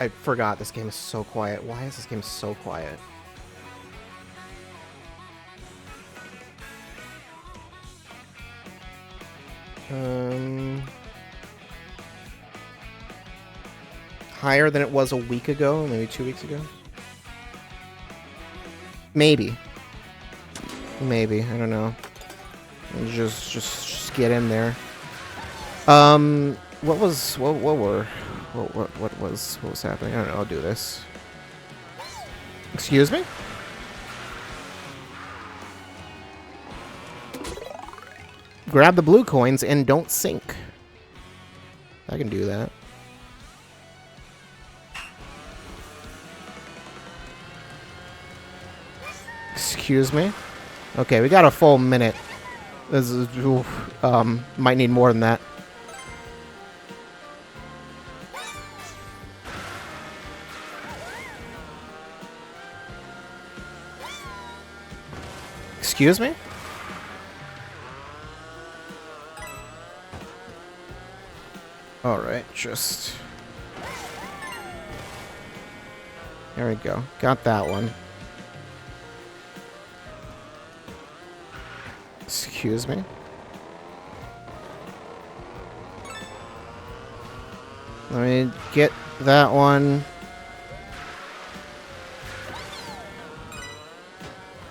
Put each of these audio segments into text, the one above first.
I forgot this game is so quiet. Why is this game so quiet? Higher than it was a week ago, maybe 2 weeks ago. Maybe. Maybe, I don't know. Just get in there. What was happening? I don't know. I'll do this. Excuse me? Grab the blue coins and don't sink. I can do that. Excuse me? Okay, we got a full minute. This is, might need more than that. Excuse me? Alright, just... There we go. Got that one. Excuse me? Let me get that one.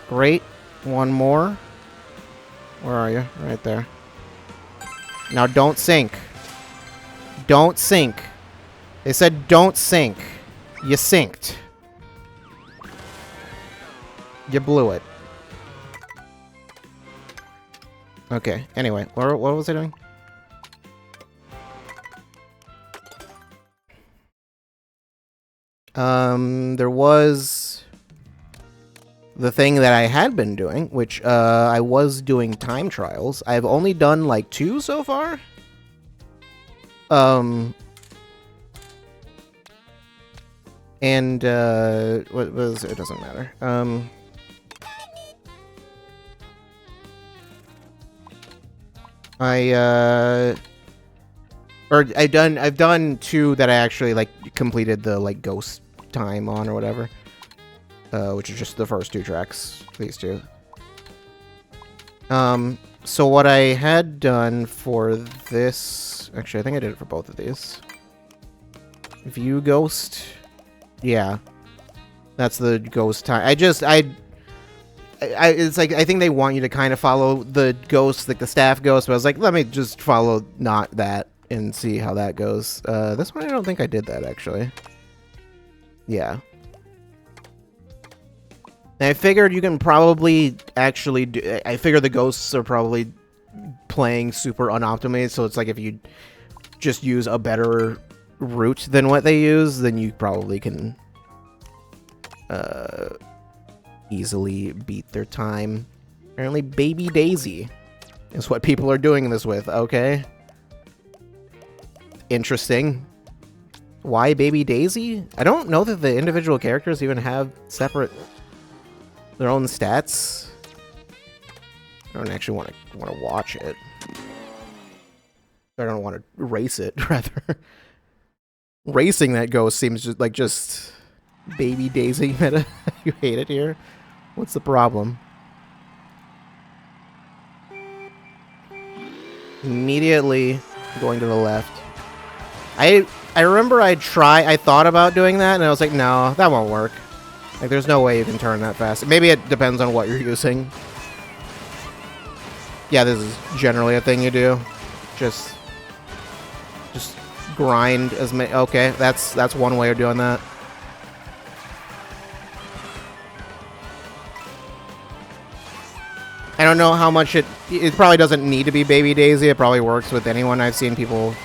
Great. One more. Where are you? Right there. Now don't sink. Don't sink. They said don't sink. You sinked. You blew it. Okay, anyway, what was I doing? There was the thing that I had been doing, which I was doing time trials. I've only done like 2 so far. And what was it? Doesn't matter. I've done 2 that I actually like completed the like ghost time on or whatever. Which is just the first 2 tracks, these 2. So what I had done for this, actually I think I did it for both of these. View ghost, yeah, that's the ghost time. It's like, I think they want you to kind of follow the ghost, like the staff ghost, but I was like, let me just follow not that and see how that goes. This one I don't think I did that, actually. Yeah. And I figured you can probably actually do... I figure the ghosts are probably playing super unoptimized, so it's like if you just use a better route than what they use, then you probably can easily beat their time. Apparently Baby Daisy is what people are doing this with, okay? Interesting. Why Baby Daisy? I don't know that the individual characters even have separate... their own stats. I don't actually want to watch it. I don't want to race it, rather. Racing that ghost seems just Baby Daisy meta. You hate it here? What's the problem? Immediately going to the left. I remember I thought about doing that, and I was like, no, that won't work. Like, there's no way you can turn that fast. Maybe it depends on what you're using. Yeah, this is generally a thing you do. Just grind as many... Okay, that's one way of doing that. I don't know how much it probably doesn't need to be Baby Daisy. It probably works with anyone. I've seen people...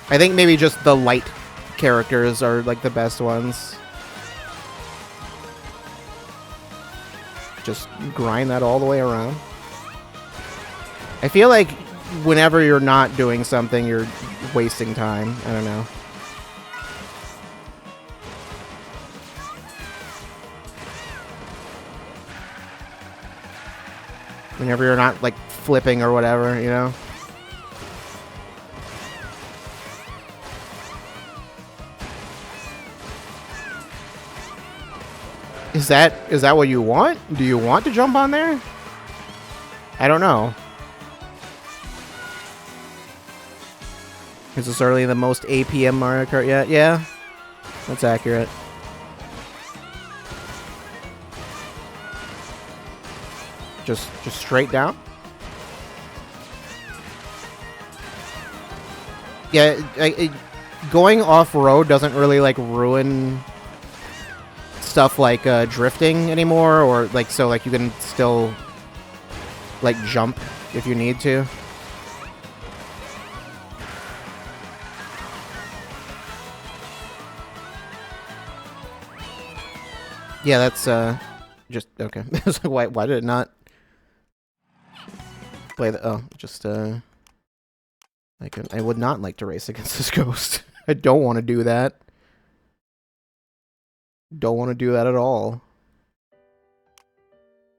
I think maybe just the light characters are like the best ones. Just grind that all the way around. I feel like whenever you're not doing something, you're wasting time. I don't know. Whenever you're not like flipping or whatever, you know. Is that what you want? Do you want to jump on there? I don't know. Is this certainly the most APM Mario Kart yet? Yeah, that's accurate. Just straight down? Yeah, going off-road doesn't really, like, ruin stuff like drifting anymore, or, like, so, like, you can still, like, jump if you need to. Yeah, that's, just, okay. Why did it not play the, oh, just, I would not like to race against this ghost. I don't want to do that. Don't want to do that at all.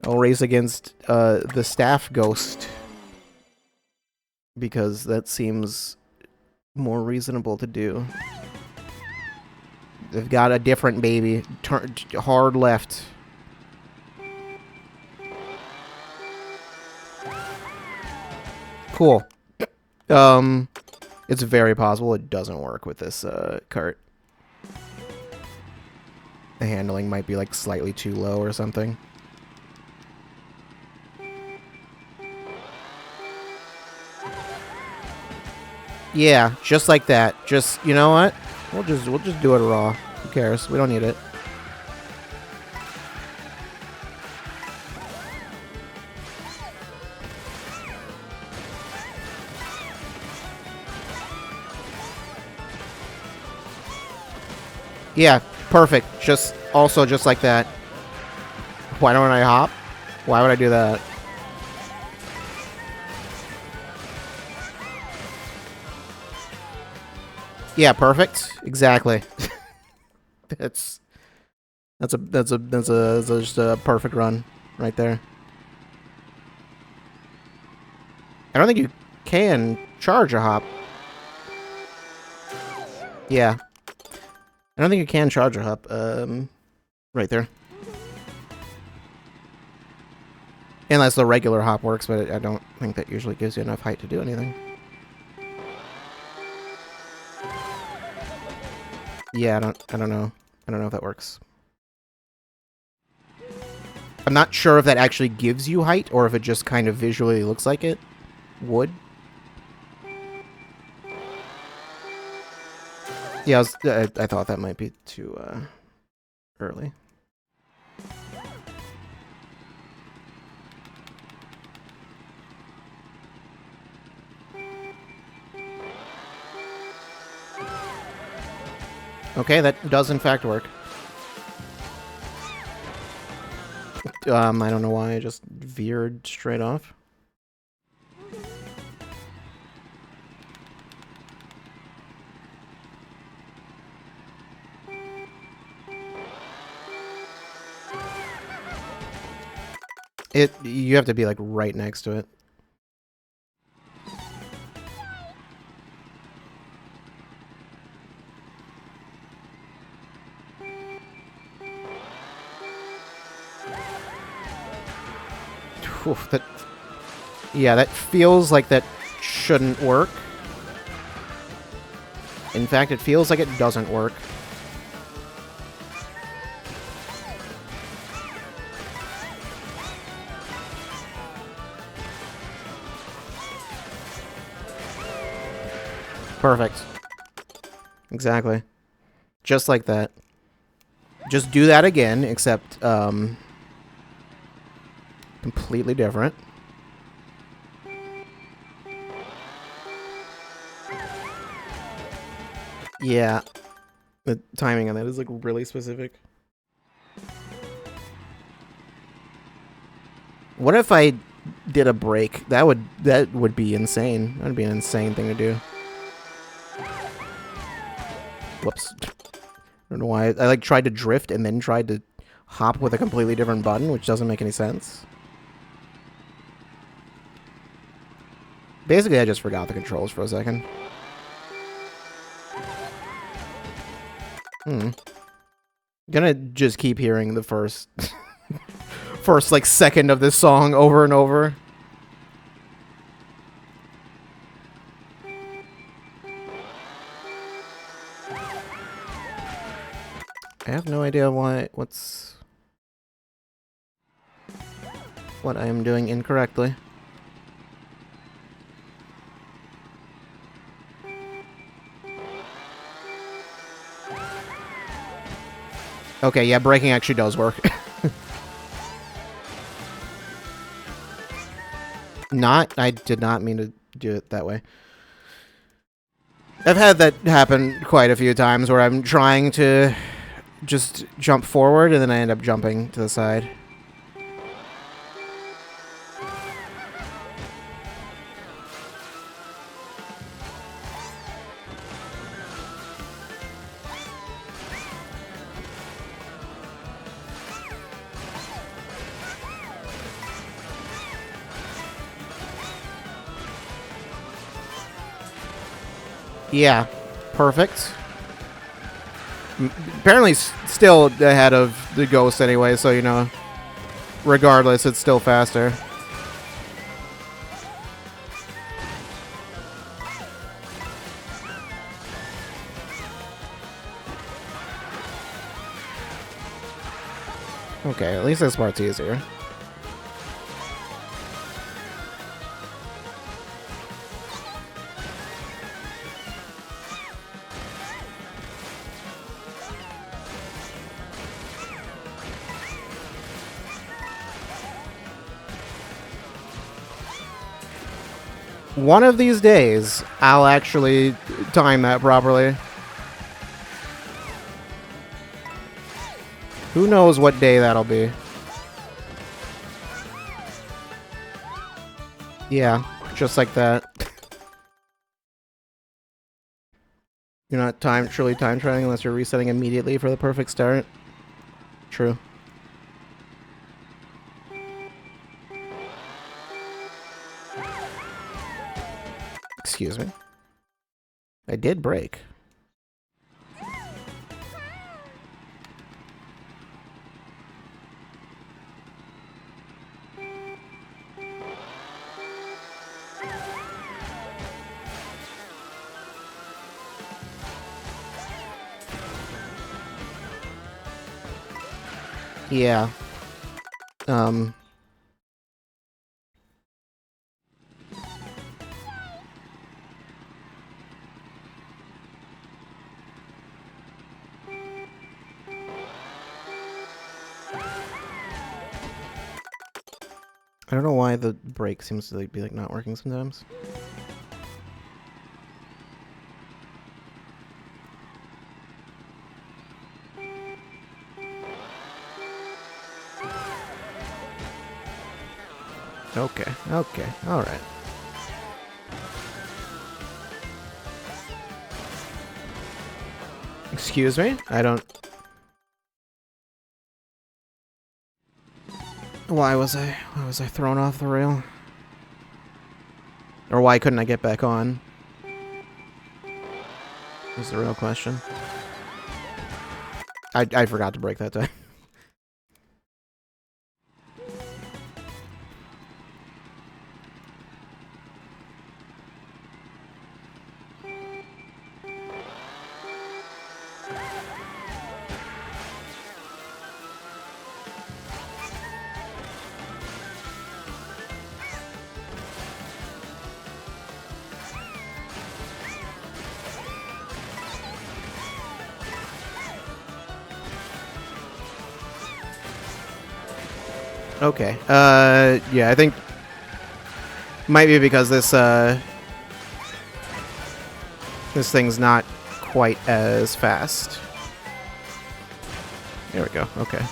I'll race against, the staff ghost. Because that seems more reasonable to do. They've got a different baby. Turn hard left. Cool. It's very possible it doesn't work with this cart. The handling might be like slightly too low or something. Yeah, just like that. Just, you know what? We'll just do it raw. Who cares? We don't need it. Yeah, perfect. Just like that. Why don't I hop? Why would I do that? Yeah, perfect. Exactly. that's just a perfect run right there. I don't think you can charge a hop. Yeah. I don't think you can charge a hop. Right there. Unless the regular hop works, but I don't think that usually gives you enough height to do anything. Yeah, I don't know. I don't know if that works. I'm not sure if that actually gives you height or if it just kind of visually looks like it would. Yeah, I thought that might be too early. Okay, that does in fact work. I don't know why I just veered straight off. You have to be like right next to it. Oof, yeah, that feels like that shouldn't work. In fact, it feels like it doesn't work. Perfect. Exactly. Just like that. Just do that again, except, completely different. Yeah. The timing on that is, like, really specific. What if I did a break? That would be insane. That would be an insane thing to do. Whoops. I don't know why. I like tried to drift and then tried to hop with a completely different button, which doesn't make any sense. Basically, I just forgot the controls for a second. Gonna just keep hearing the first first like second of this song over and over. I have no idea what I am doing incorrectly. Okay, yeah, braking actually does work. I did not mean to do it that way. I've had that happen quite a few times where I'm trying to just jump forward and then I end up jumping to the side. Yeah, perfect. Apparently still ahead of the Ghost anyway, so, you know, regardless, it's still faster. Okay, at least this part's easier. One of these days, I'll actually time that properly. Who knows what day that'll be? Yeah, just like that. You're not truly time trialing unless you're resetting immediately for the perfect start. True. Excuse me. I did break. Yeah. I don't know why the brake seems to be like not working sometimes. Okay, okay, alright. Excuse me? I don't... Why was I thrown off the rail? Or why couldn't I get back on? Is the real question. I forgot to brake that time. Okay. Yeah, I think might be because this this thing's not quite as fast. There we go. Okay.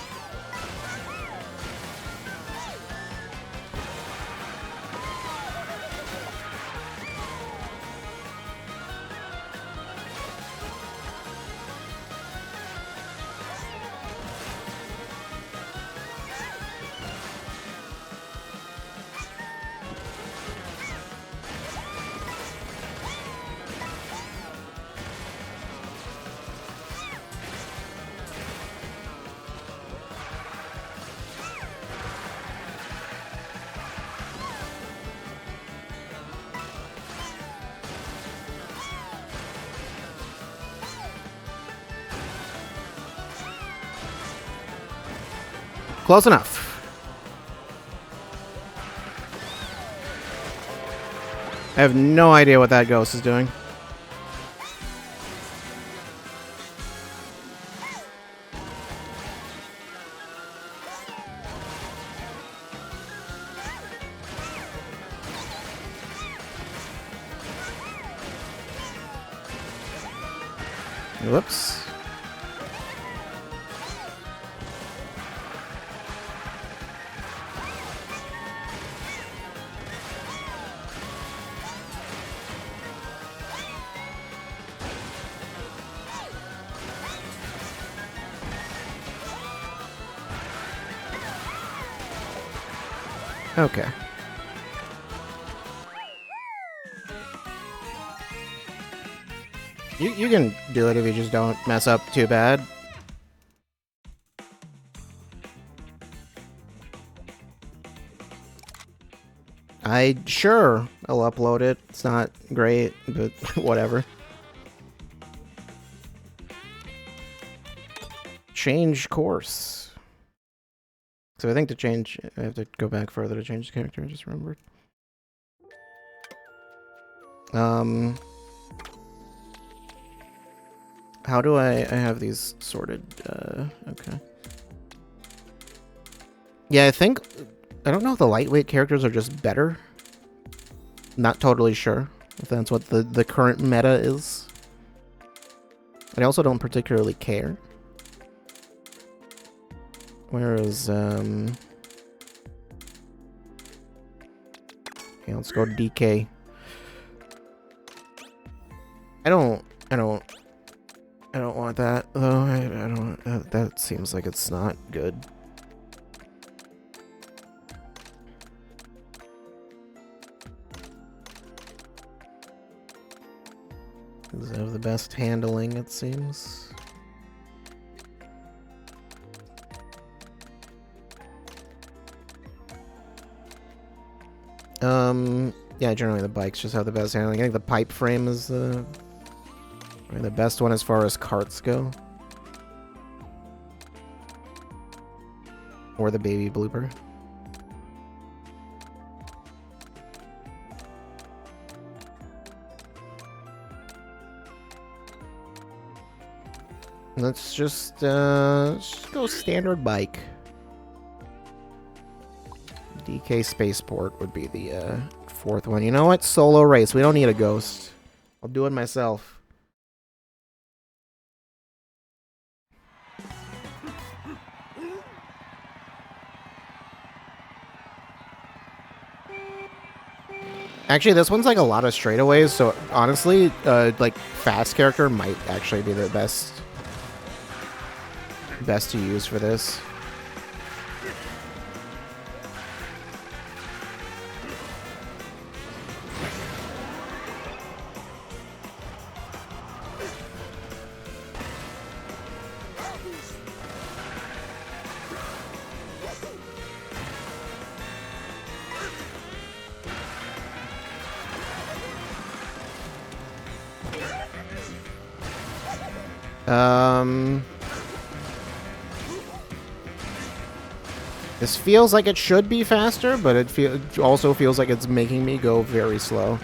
Close enough. I have no idea what that ghost is doing. Whoops. Okay. You can do it if you just don't mess up too bad. Sure, I'll upload it. It's not great, but whatever. Change course. So I think to change, I have to go back further to change the character, I just remembered. How do I have these sorted? Okay. Yeah, I don't know if the lightweight characters are just better. Not totally sure if that's what the current meta is. I also don't particularly care. Whereas, yeah, let's go DK. I don't want that though. I don't. That seems like it's not good. Does it have the best handling? It seems. Yeah, generally the bikes just have the best handling. I think the pipe frame is the best one as far as karts go. Or the baby blooper. Let's just go standard bike. DK Spaceport would be the fourth one. You know what? Solo race. We don't need a ghost. I'll do it myself. Actually, this one's like a lot of straightaways, so honestly, like fast character might actually be the best to use for this. This feels like it should be faster, but it also feels like it's making me go very slow.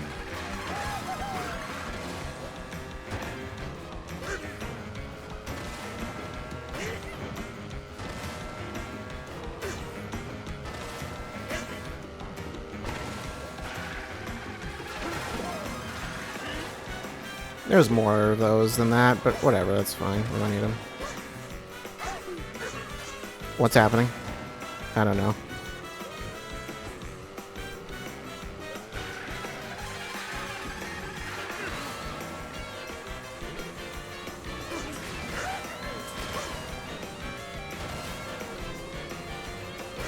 There's more of those than that, but whatever, that's fine. We don't need them. What's happening? I don't know.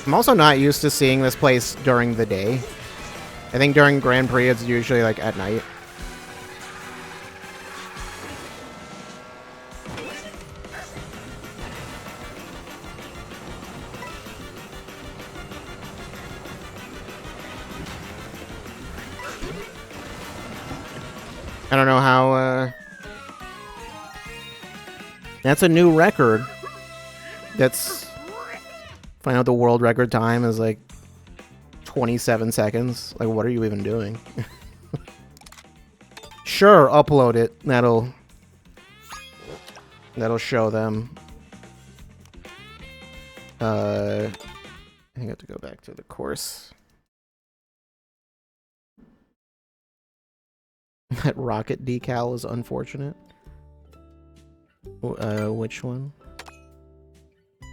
I'm also not used to seeing this place during the day. I think during Grand Prix it's usually like at night. I don't know how, that's a new record. That's Find out the world record time is like 27 seconds. Like, what are you even doing? Sure, upload it. That'll show them. I think I have to go back to the course. That rocket decal is unfortunate. Which one?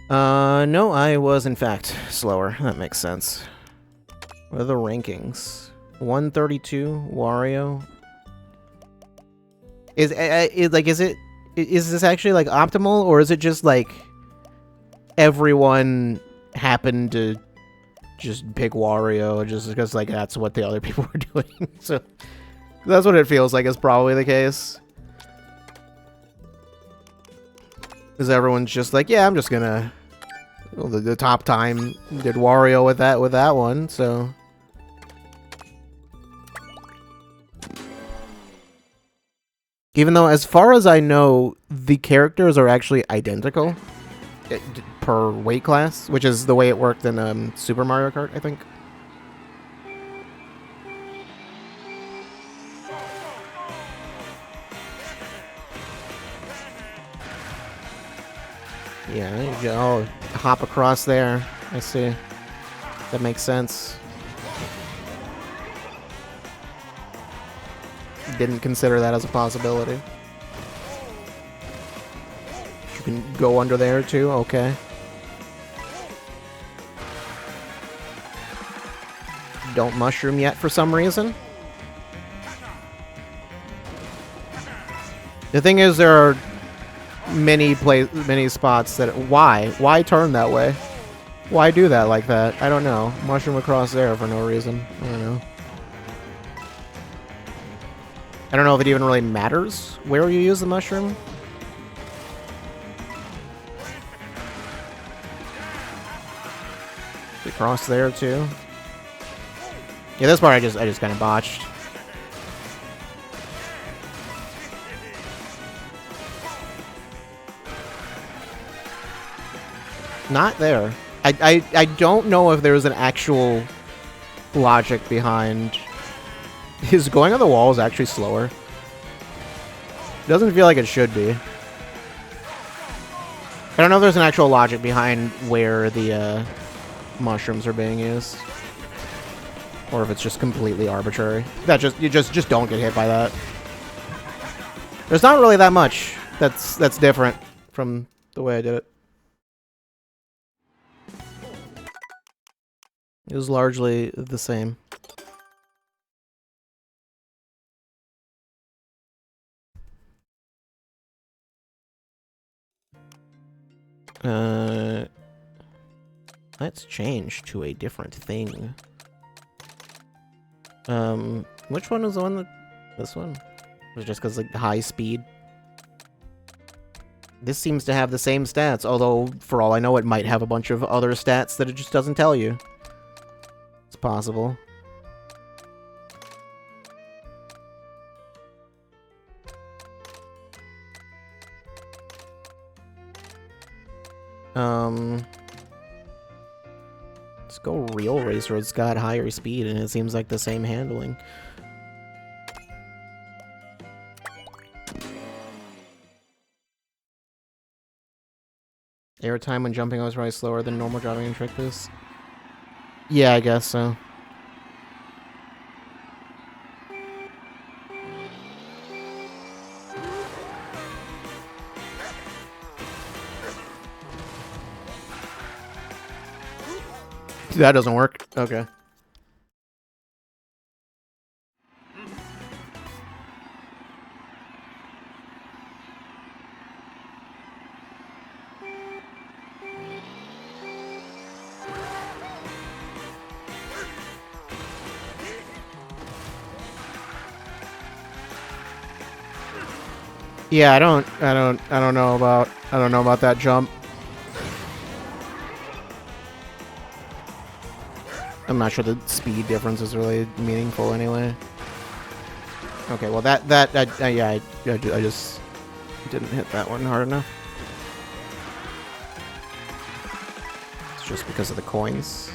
No, I was in fact slower. That makes sense. What are the rankings? 132, Wario. Is this actually like optimal, or is it just like everyone happened to just pick Wario just because like that's what the other people were doing? So that's what it feels like is probably the case. Because everyone's just like, yeah, I'm just gonna... Well, the top time did Wario with that one, so... Even though, as far as I know, the characters are actually identical per weight class, which is the way it worked in Super Mario Kart, I think. Yeah, oh, hop across there. I see. That makes sense. Didn't consider that as a possibility. You can go under there too? Okay. Don't mushroom yet for some reason. The thing is, there are many spots that... Why turn that way? Why do that like that? I don't know. Mushroom across there for no reason. I don't know. I don't know if it even really matters where you use the mushroom. Across there too. Yeah, this part I just kind of botched. Not there. I don't know if there's an actual logic behind... Is going on the wall is actually slower? It doesn't feel like it should be. I don't know if there's an actual logic behind where the mushrooms are being used. Or if it's just completely arbitrary. That you just don't get hit by that. There's not really that much that's different from the way I did it. It was largely the same. Let's change to a different thing. Which one was the one that... This one? It was just because, like, high speed. This seems to have the same stats, although, for all I know, it might have a bunch of other stats that it just doesn't tell you. It's possible. Let's go Real Racer. It's got higher speed, and it seems like the same handling. Airtime when jumping was probably slower than normal driving in Trick Boost. Yeah, I guess so. That doesn't work. Okay. Yeah, I don't know about that jump. I'm not sure the speed difference is really meaningful anyway. Okay, well yeah, I just didn't hit that one hard enough. Let's just because of the coins.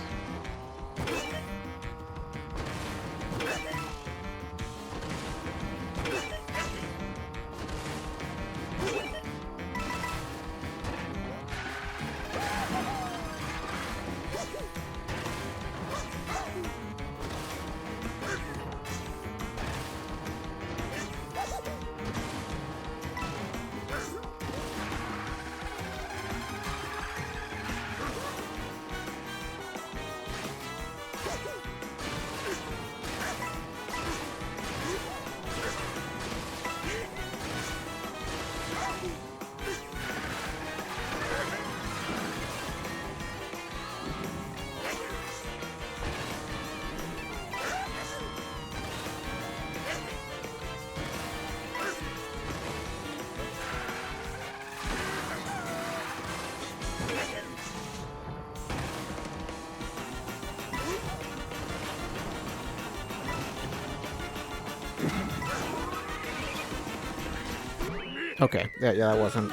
Okay, yeah, that wasn't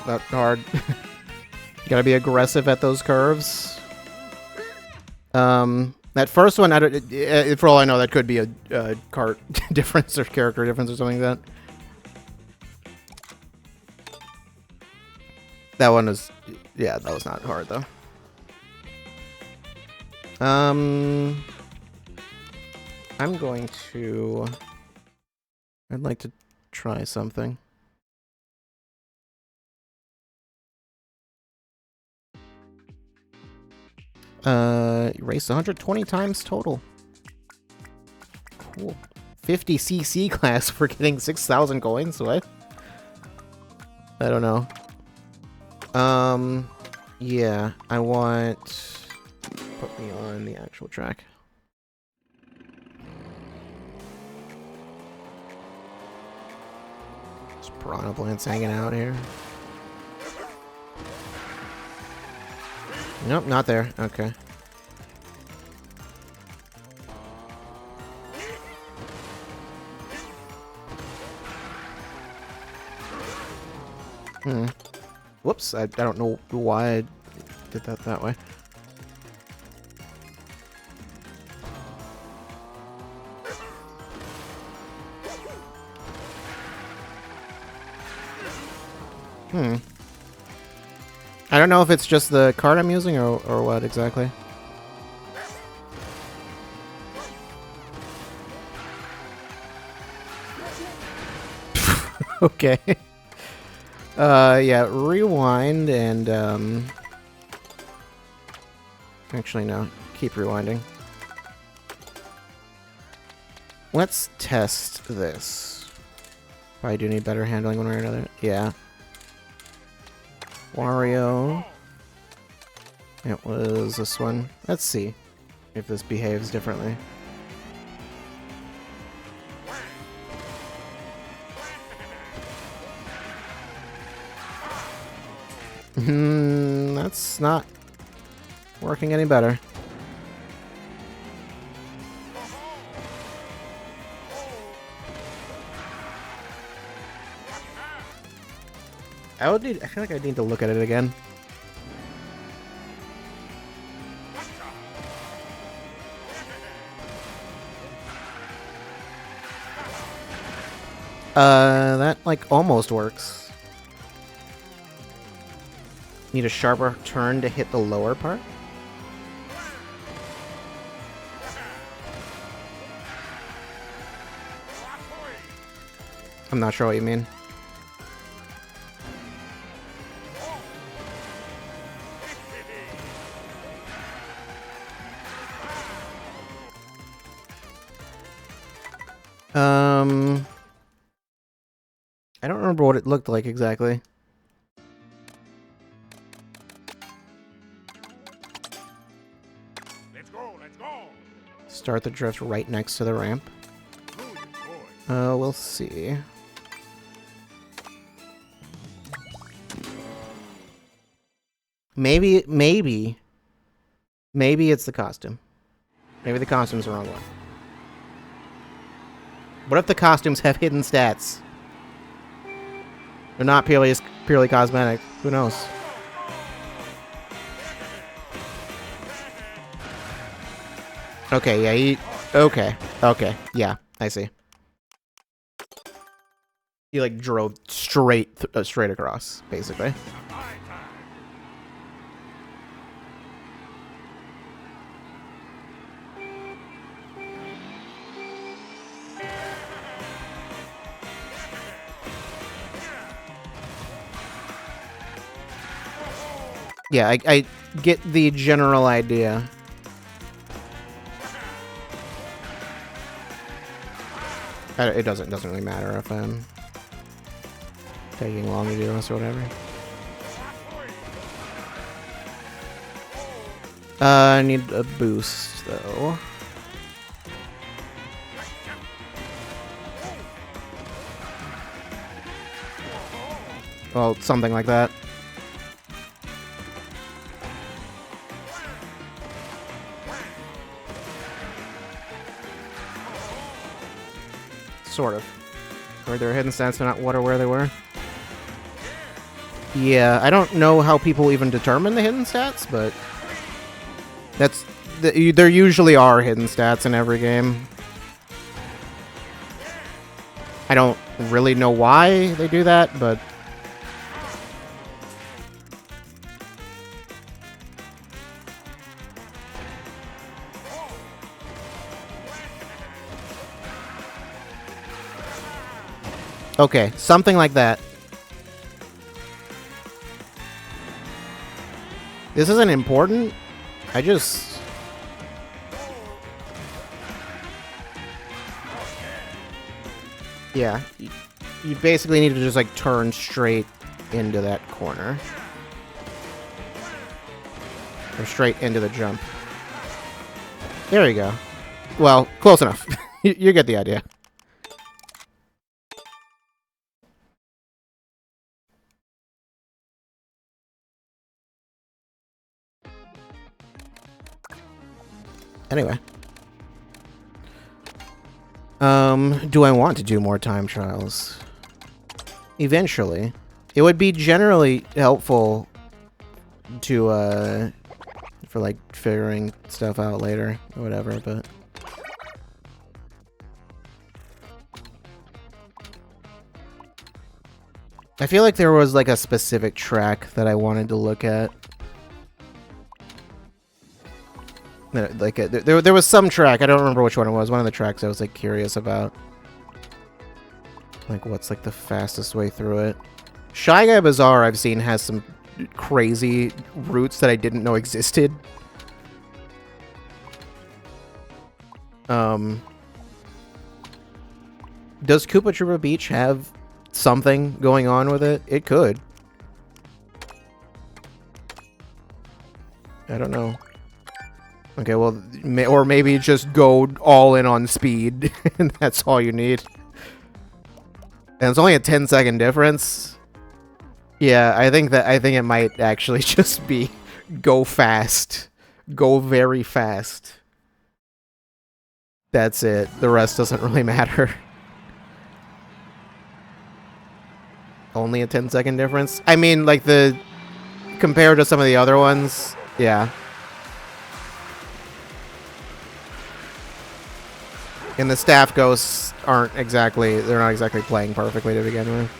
that hard. You gotta be aggressive at those curves. That first one, for all I know, that could be a cart difference or character difference or something like that. That one was, yeah, that was not hard though. I'm going to. I'd like to try something. Erased 120 times total. Cool. 50 CC class for getting 6,000 coins. What? I don't know. Yeah, I want. Put me on the actual track. There's piranha plants hanging out here. Nope, not there. Okay. Whoops, I don't know why I did that way. I don't know if it's just the card I'm using or what exactly. Okay. Yeah, rewind and, actually, no. Keep rewinding. Let's test this. Probably do need better handling one way or another. Yeah. Wario. It was this one. Let's see if this behaves differently. That's not working any better. I feel like I need to look at it again. That like almost works. Need a sharper turn to hit the lower part. I'm not sure what you mean. I don't remember what it looked like exactly. Let's go, let's go. Start the drift right next to the ramp. We'll see. Maybe it's the costume. Maybe the costume's the wrong one. What if the costumes have hidden stats? They're not purely cosmetic. Who knows? Okay, yeah, okay, okay, yeah, I see. He, like, drove straight across, basically. Yeah, I get the general idea. It doesn't really matter if I'm taking long to do this or whatever. I need a boost, though. Well, something like that. Sort of. Were there hidden stats or not what or where they were? Yeah, I don't know how people even determine the hidden stats, but there usually are hidden stats in every game. I don't really know why they do that, but okay, something like that. This isn't important. I just... Yeah. You basically need to just, like, turn straight into that corner. Or straight into the jump. There you go. Well, close enough. You get the idea. Anyway. Do I want to do more time trials? Eventually. It would be generally helpful to, for, like, figuring stuff out later or whatever, but... I feel like there was, like, a specific track that I wanted to look at. Like, there was some track, I don't remember which one it was, one of the tracks I was, like, curious about. Like, what's, like, the fastest way through it? Shy Guy Bazaar, I've seen, has some crazy routes that I didn't know existed. Does Koopa Troopa Beach have something going on with it? It could. I don't know. Okay, well, or maybe just go all in on speed, and that's all you need. And it's only a 10-second difference. Yeah, I think it might actually just be go fast. Go very fast. That's it. The rest doesn't really matter. Only a 10-second difference? I mean, like, compared to some of the other ones, yeah. And the staff ghosts they're not exactly playing perfectly to begin with.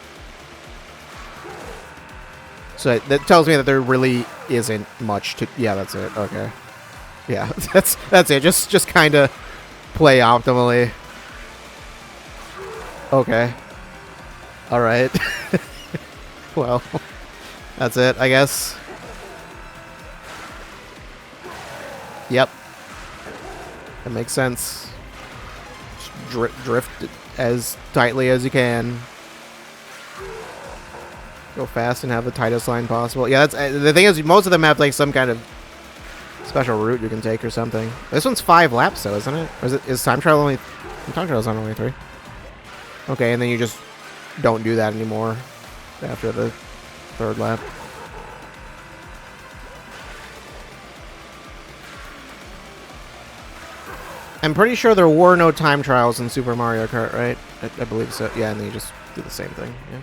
So that tells me that there really isn't much to... Yeah, that's it. Okay. Yeah, that's it. Just kind of play optimally. Okay. All right. Well, that's it, I guess. Yep. That makes sense. Drift as tightly as you can. Go fast and have the tightest line possible. Yeah, that's the thing is most of them have like some kind of special route you can take or something. This one's 5 laps though, isn't it? Or is time trial only? Time trial's on only 3. Okay, and then you just don't do that anymore after the 3rd lap. I'm pretty sure there were no time trials in Super Mario Kart, right? I believe so. Yeah, and then you just do the same thing. Yeah.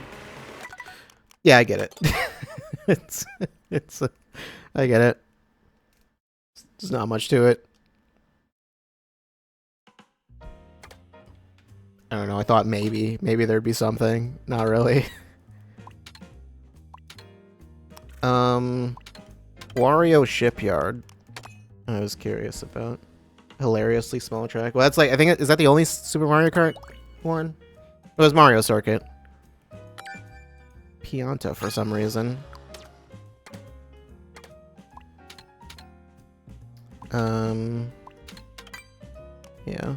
Yeah, I get it. I get it. There's not much to it. I don't know, I thought maybe there'd be something. Not really. Wario Shipyard. I was curious about. Hilariously small track. Well, that's like, I think, is that the only Super Mario Kart one? It was Mario Circuit. Pianta for some reason. Yeah.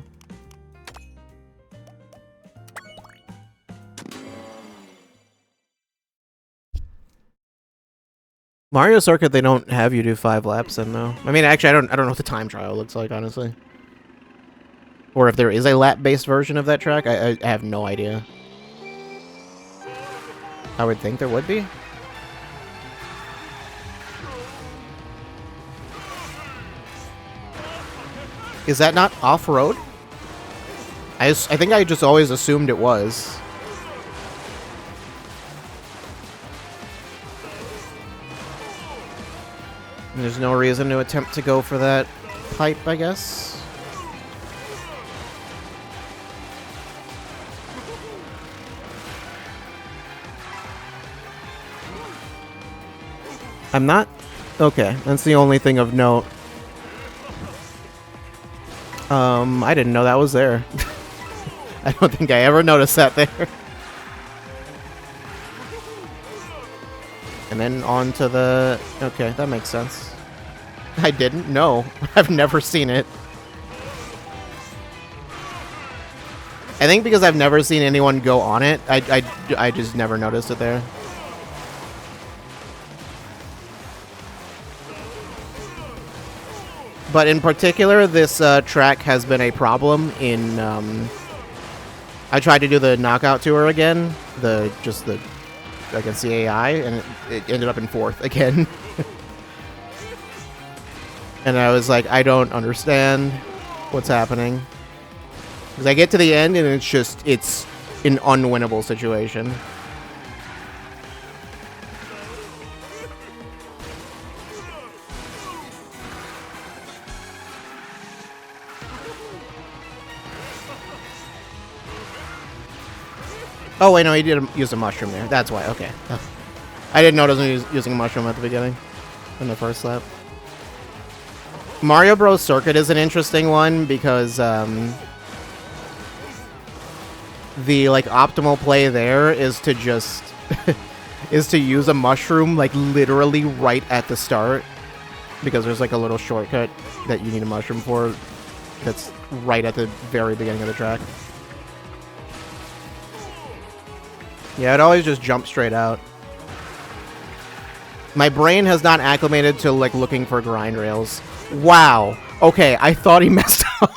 Mario Circuit, they don't have you do 5 laps in though. I mean, actually, I don't know what the time trial looks like, honestly. Or if there is a lap-based version of that track, I have no idea. I would think there would be. Is that not off-road? I think I just always assumed it was. There's no reason to attempt to go for that pipe, I guess. I'm not... Okay, that's the only thing of note. I didn't know that was there. I don't think I ever noticed that there. And then on to the... Okay, that makes sense. I didn't? No. I've never seen it. I think because I've never seen anyone go on it, I just never noticed it there. But in particular, this track has been a problem in... I tried to do the knockout tour again, against the AI, and it ended up in 4th again. And I was like, I don't understand what's happening. Because I get to the end, and it's an unwinnable situation. Oh, wait, no, he did use a mushroom there. That's why, okay. I didn't notice he was using a mushroom at the beginning. In the first lap. Mario Bros. Circuit is an interesting one because, the, like, optimal play there is to just... is to use a mushroom, like, literally right at the start. Because there's, like, a little shortcut that you need a mushroom for that's right at the very beginning of the track. Yeah, it always just jumps straight out. My brain has not acclimated to, like, looking for grind rails. Wow. Okay, I thought he messed up.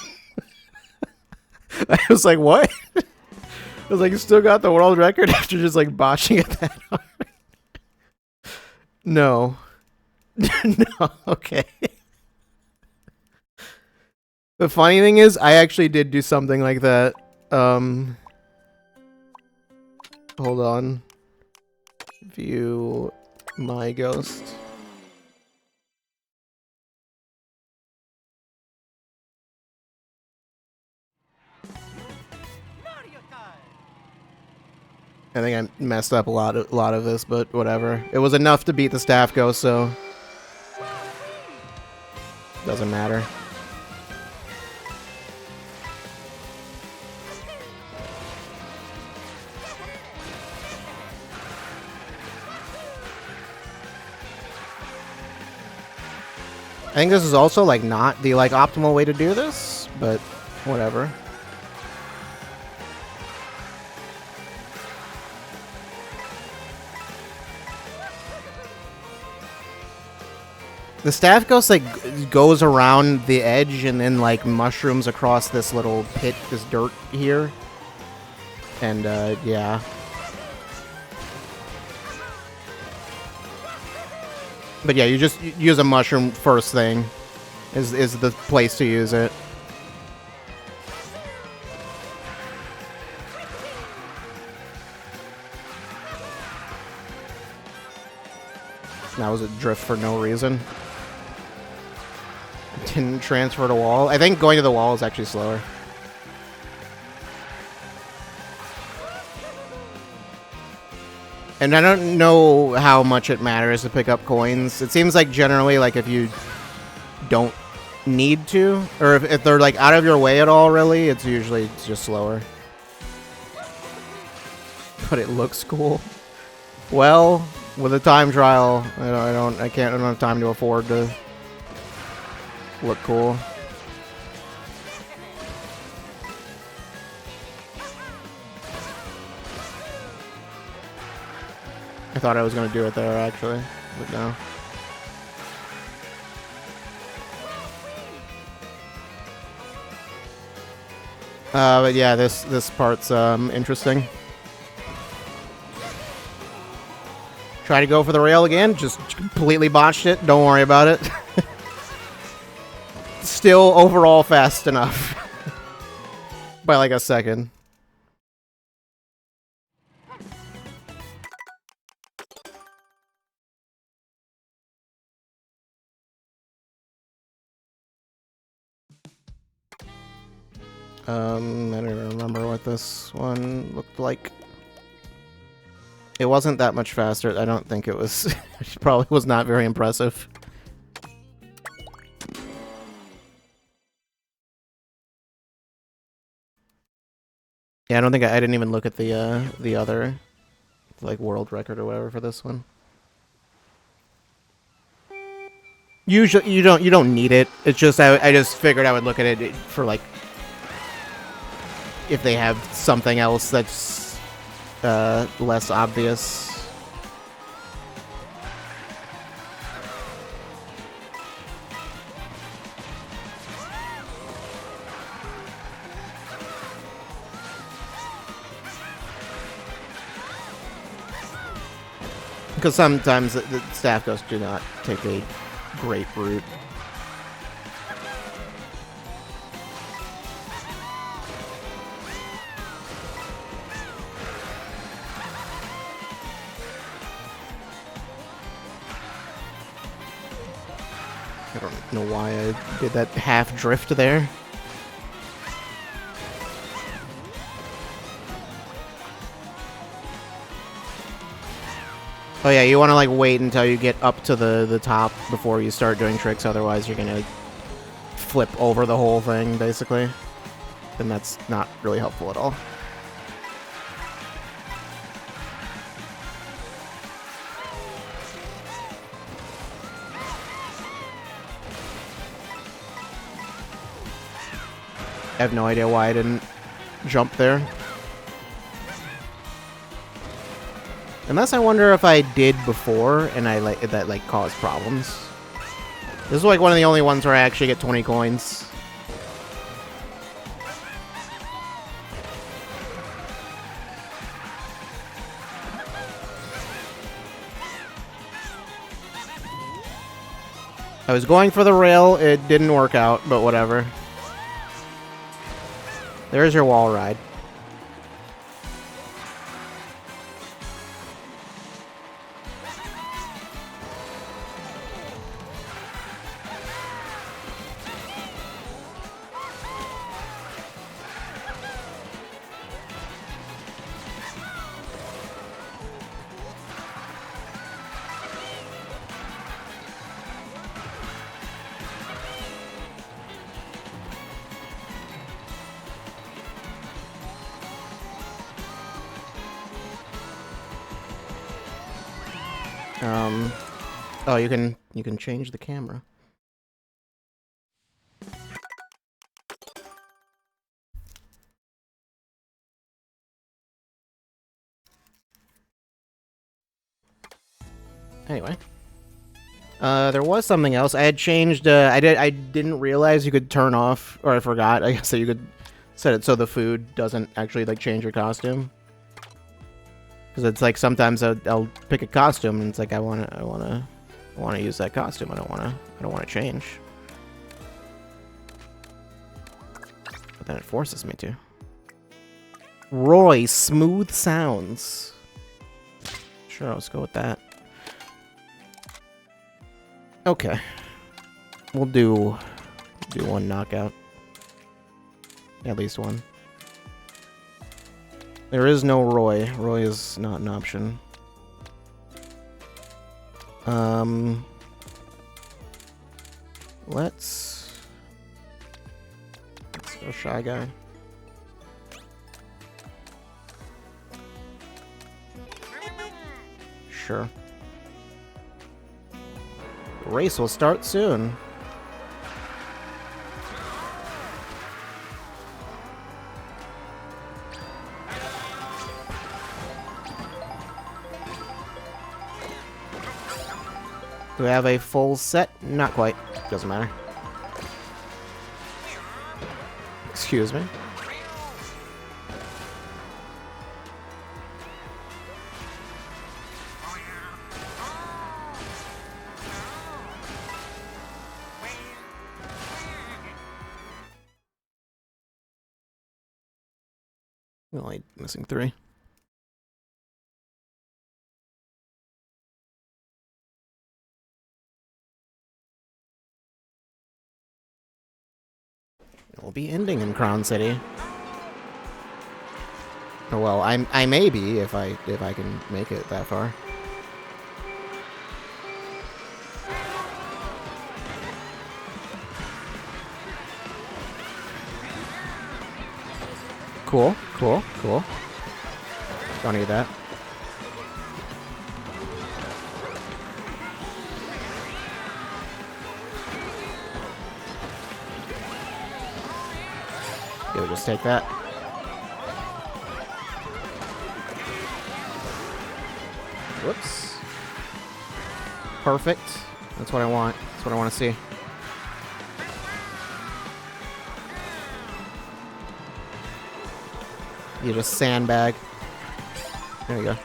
I was like, what? I was like, you still got the world record after just, like, botching it that hard? No. No, okay. The funny thing is, I actually did do something like that. Hold on. View my ghost. I think I messed up a lot of this, but whatever. It was enough to beat the staff ghost, so doesn't matter. I think this is also, like, not the, like, optimal way to do this, but whatever. The staff ghost, like, goes around the edge and then, like, mushrooms across this little pit, this dirt here. And, yeah. But yeah, you just use a mushroom first thing. Is the place to use it. That was a drift for no reason. Didn't transfer to wall. I think going to the wall is actually slower. And I don't know how much it matters to pick up coins. It seems like generally, like, if you don't need to, or if they're, like, out of your way at all, really, it's usually just slower. But it looks cool. Well, with a time trial, I don't have time to afford to look cool. I thought I was going to do it there, actually, but no. But yeah, this part's interesting. Try to go for the rail again, just completely botched it. Don't worry about it. Still overall fast enough. By like a second. I don't even remember what this one looked like. It wasn't that much faster. I don't think it was. It probably was not very impressive. Yeah, I don't think I didn't even look at the other, like, world record or whatever for this one. Usually, you don't need it. It's just I just figured I would look at it for, like, if they have something else that's less obvious. Because sometimes the staff ghosts do not take a great route. I don't know why I did that half drift there. Oh yeah, you want to like wait until you get up to the top before you start doing tricks, otherwise you're gonna flip over the whole thing, basically. And that's not really helpful at all. I have no idea why I didn't jump there. Unless I wonder if I did before and that caused problems. This is like one of the only ones where I actually get 20 coins. I was going for the rail, it didn't work out, but whatever. There's your wall ride. Oh, you can change the camera. Anyway, there was something else. I had changed. I didn't realize you could turn off, or I forgot. I guess that you could set it so the food doesn't actually like change your costume. Because it's like sometimes I'll pick a costume and it's like I wanna use that costume. I don't wanna change. But then it forces me to. Roy, smooth sounds. Sure, let's go with that. Okay. We'll do one knockout. At least one. There is no Roy. Roy is not an option. Let's go Shy Guy. Sure. The race will start soon. Do we have a full set? Not quite. Doesn't matter. Excuse me. Only missing 3. We'll be ending in Crown City. Or well, I may be if I can make it that far. Cool, cool, cool. Don't need that. We'll just take that. Whoops. Perfect. That's what I want. That's what I want to see. You just sandbag. There you go.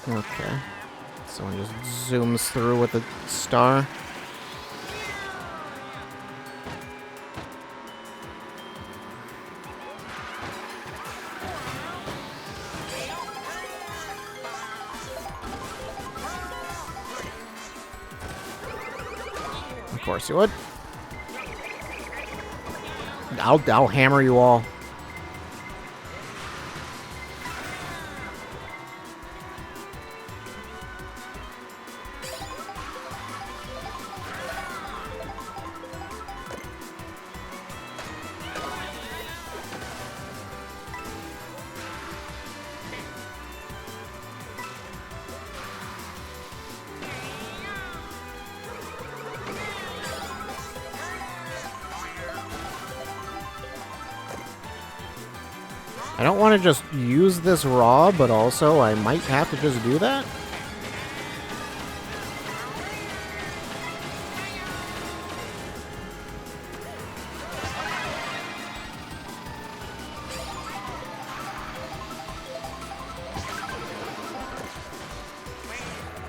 Okay. Someone just zooms through with a star. Of course you would. I'll hammer you all. I don't want to just use this raw, but also I might have to just do that.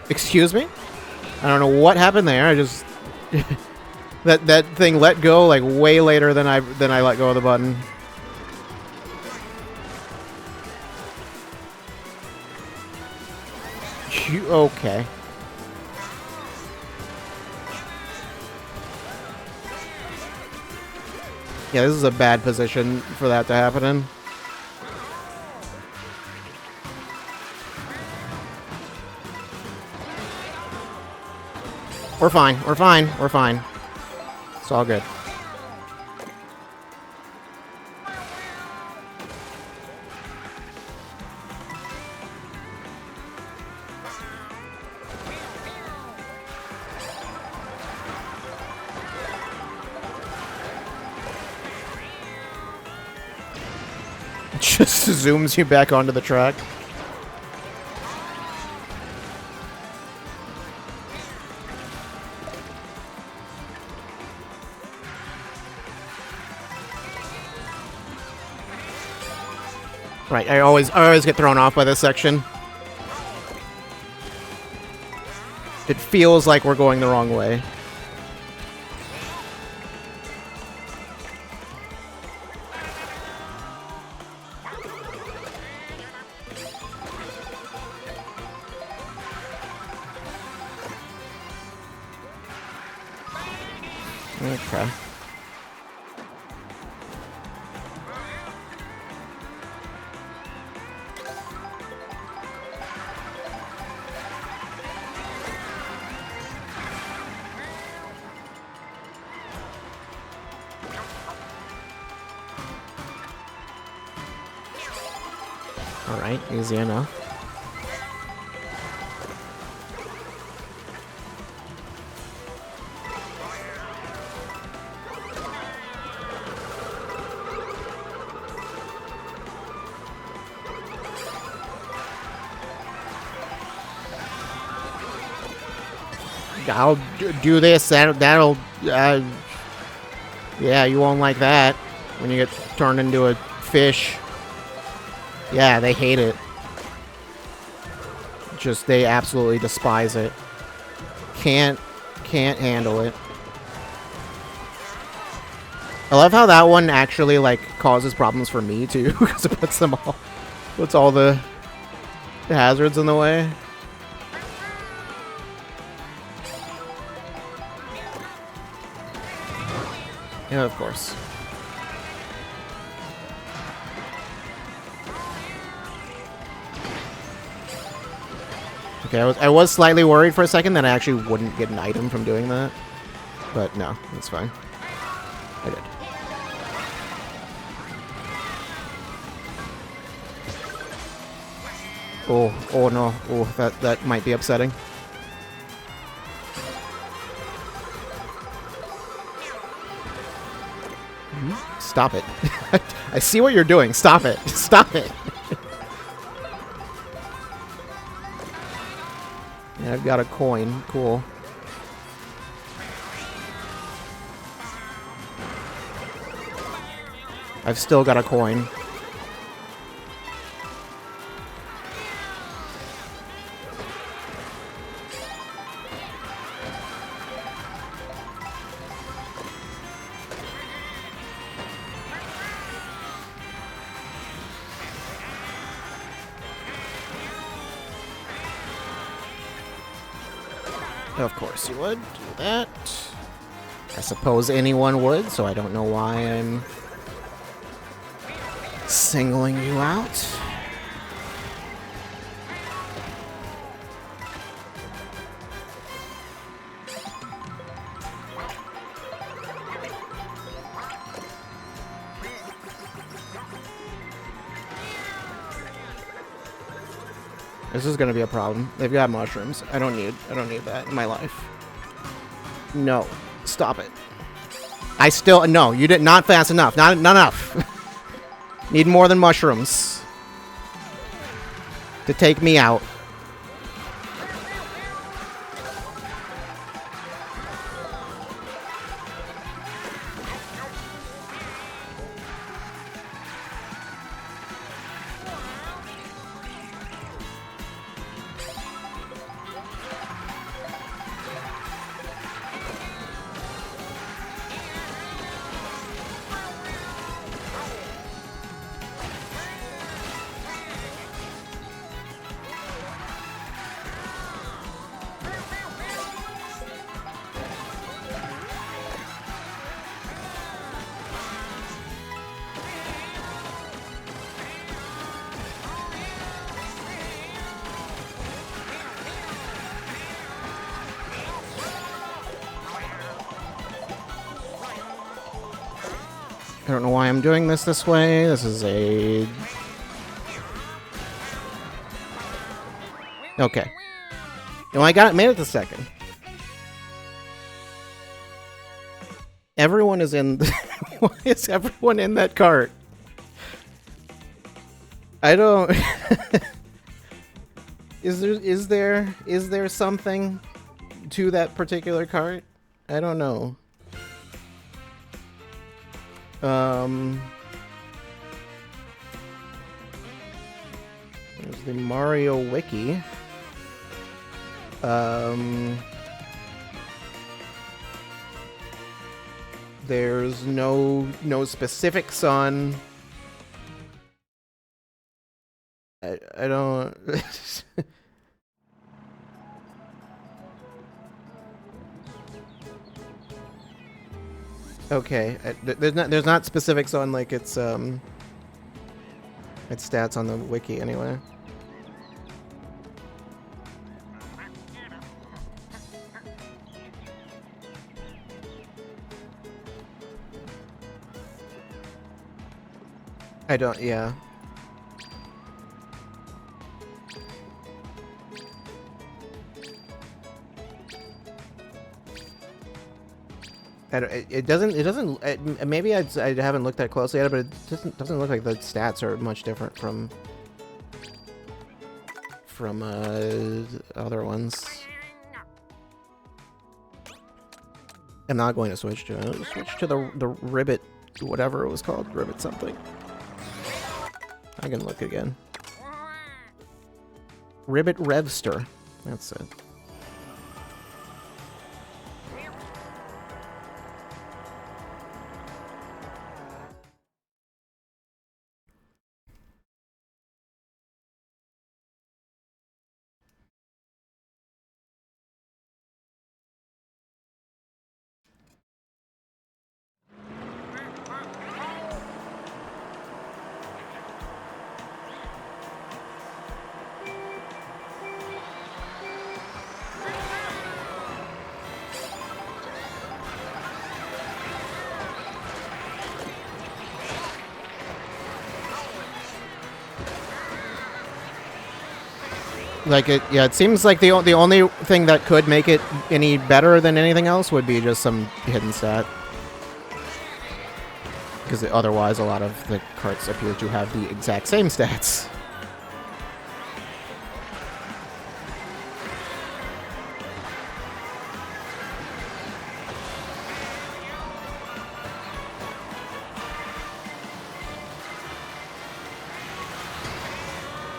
Excuse me? I don't know what happened there. I just that thing let go like way later than I let go of the button. Okay. Yeah, this is a bad position for that to happen in. We're fine. We're fine. We're fine. It's all good. Just zooms you back onto the track. Right, I always get thrown off by this section. It feels like we're going the wrong way. Okay. Alright, easy enough. I'll do this. That'll. Yeah, you won't like that when you get turned into a fish. Yeah, they hate it. Just they absolutely despise it. Can't handle it. I love how that one actually like causes problems for me too, because it puts all the hazards in the way. Yeah, of course. Okay, I was slightly worried for a second that I actually wouldn't get an item from doing that. But no, it's fine. I did. Oh no. Oh, that might be upsetting. Stop it. I see what you're doing. Stop it. Stop it. Yeah, I've got a coin. Cool. I've still got a coin. Of course you would do that. I suppose anyone would, so I don't know why I'm singling you out. This is gonna be a problem. They've got mushrooms. I don't need that in my life. No. Stop it. No, you did not fast enough. Not enough. Need more than mushrooms to take me out. I don't know why I'm doing this way. This is a... Okay. No, I got it. Made it the second. Everyone is in... Why is everyone in that cart? I don't... Is there something to that particular cart? I don't know. There's the Mario Wiki. There's no specifics on. I don't. Okay, there's not specifics on like its stats on the wiki anyway. I don't. Yeah. It doesn't. Maybe I haven't looked that closely at it, but it doesn't look like the stats are much different from other ones. I'm not going to switch to it. I'll switch to the Ribbit, whatever it was called, Ribbit something. I can look again. Ribbit Revster. That's it. Like it seems like the only thing that could make it any better than anything else would be just some hidden stat. Because otherwise, a lot of the carts appear to have the exact same stats.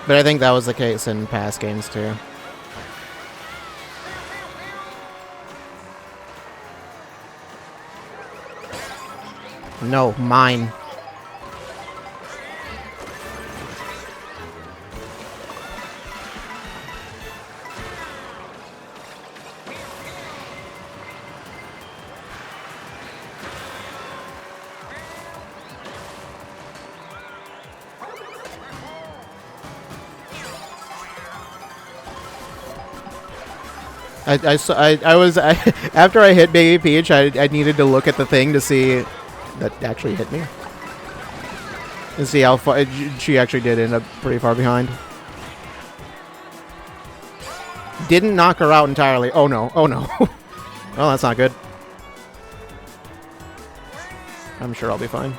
But I think that was the case in past games, too. No, mine. After I hit Baby Peach, I needed to look at the thing to see that actually hit me. And see how far she actually did end up pretty far behind. Didn't knock her out entirely. Oh no, oh no. Well, that's not good. I'm sure I'll be fine.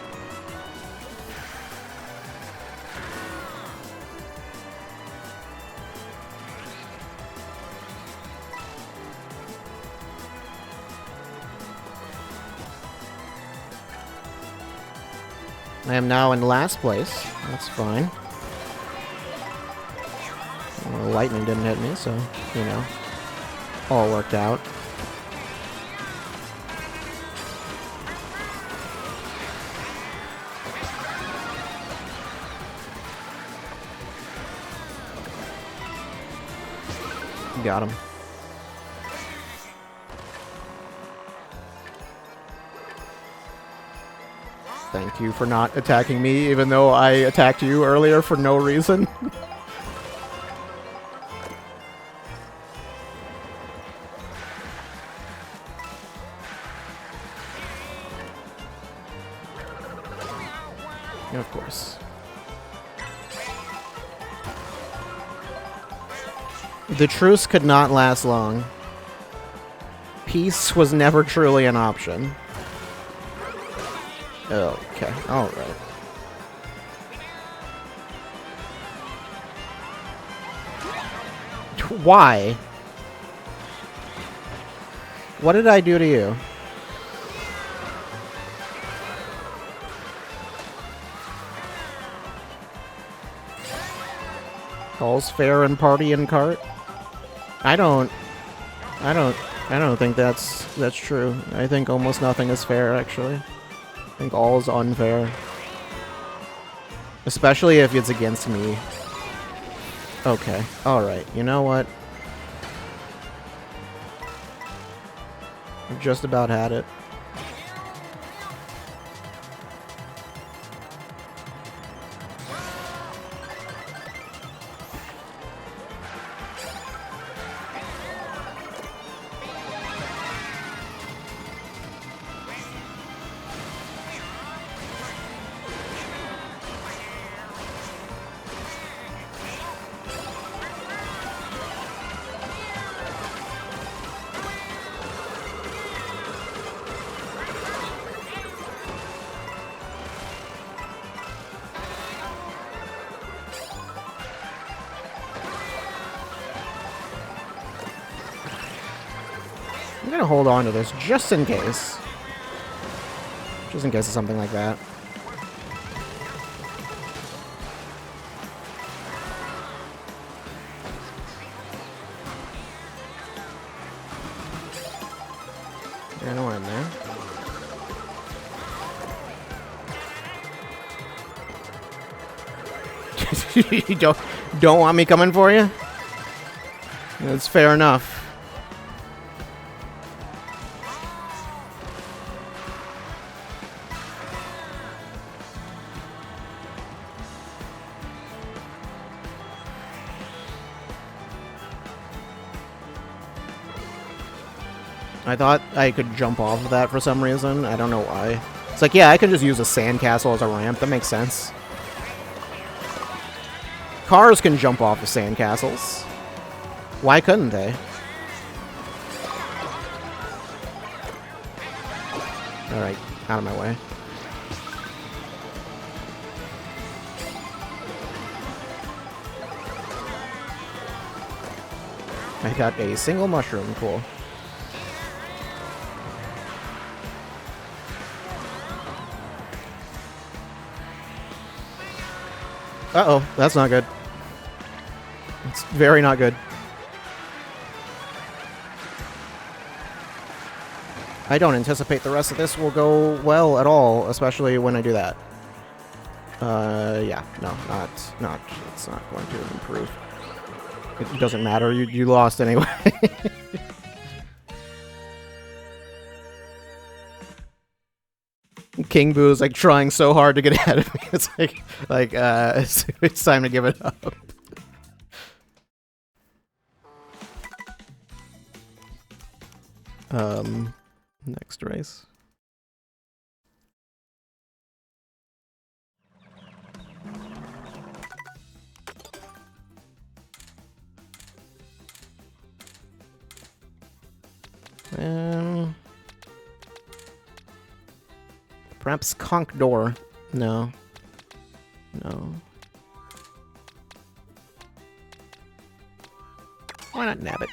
I am now in last place. That's fine. Well, lightning didn't hit me, so, you know, all worked out. Got him. Thank you for not attacking me, even though I attacked you earlier for no reason. Of course. The truce could not last long. Peace was never truly an option. Okay, alright. Why? What did I do to you? All's fair in party and cart? I don't I don't think that's true. I think almost nothing is fair, actually. I think all is unfair. Especially if it's against me. Okay. Alright, you know what? I've just about had it. I'm gonna hold on to this just in case. Just in case of something like that. Yeah, I know I'm there. You don't want me coming for you? That's fair enough. I thought I could jump off of that for some reason. I don't know why. It's like, yeah, I can just use a sandcastle as a ramp. That makes sense. Cars can jump off of sandcastles. Why couldn't they? Alright, out of my way. I got a single mushroom. Cool. Uh-oh, that's not good. It's very not good. I don't anticipate the rest of this will go well at all, especially when I do that. Yeah, no, it's not going to improve. It doesn't matter, you lost anyway. King Boo is like trying so hard to get ahead of me. It's it's time to give it up. Next race. Perhaps Conk Door. No. No. Why not Nabbit?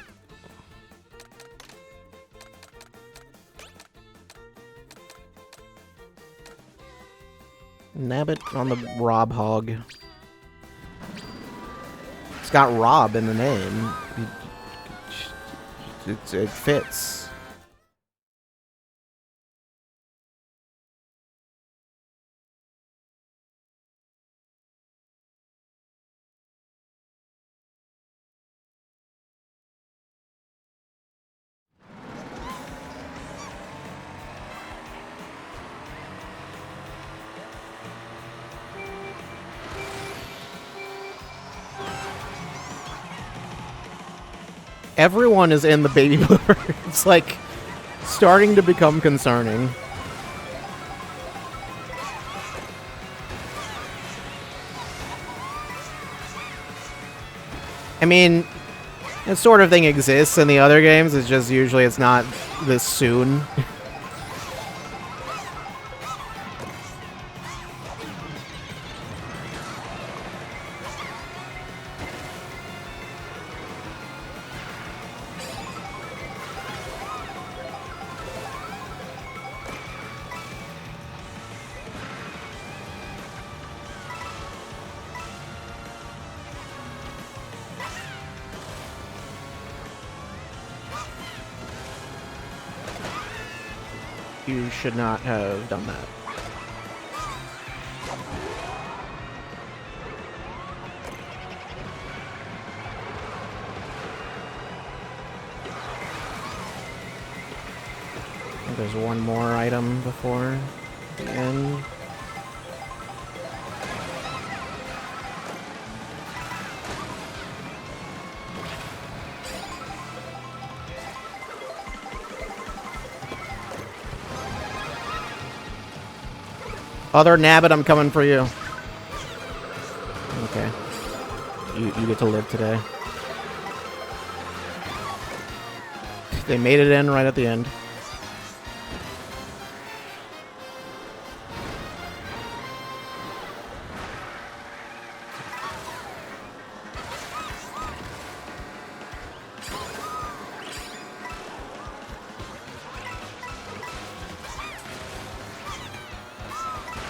Nabbit on the Rob Hog. It's got Rob in the name. It fits. Everyone is in the baby blooper. It's like starting to become concerning. I mean, this sort of thing exists in the other games. It's just usually it's not this soon. You should not have done that. I think there's one more item before the end. Other Nabbit, I'm coming for you. Okay. You get to live today. They made it in right at the end.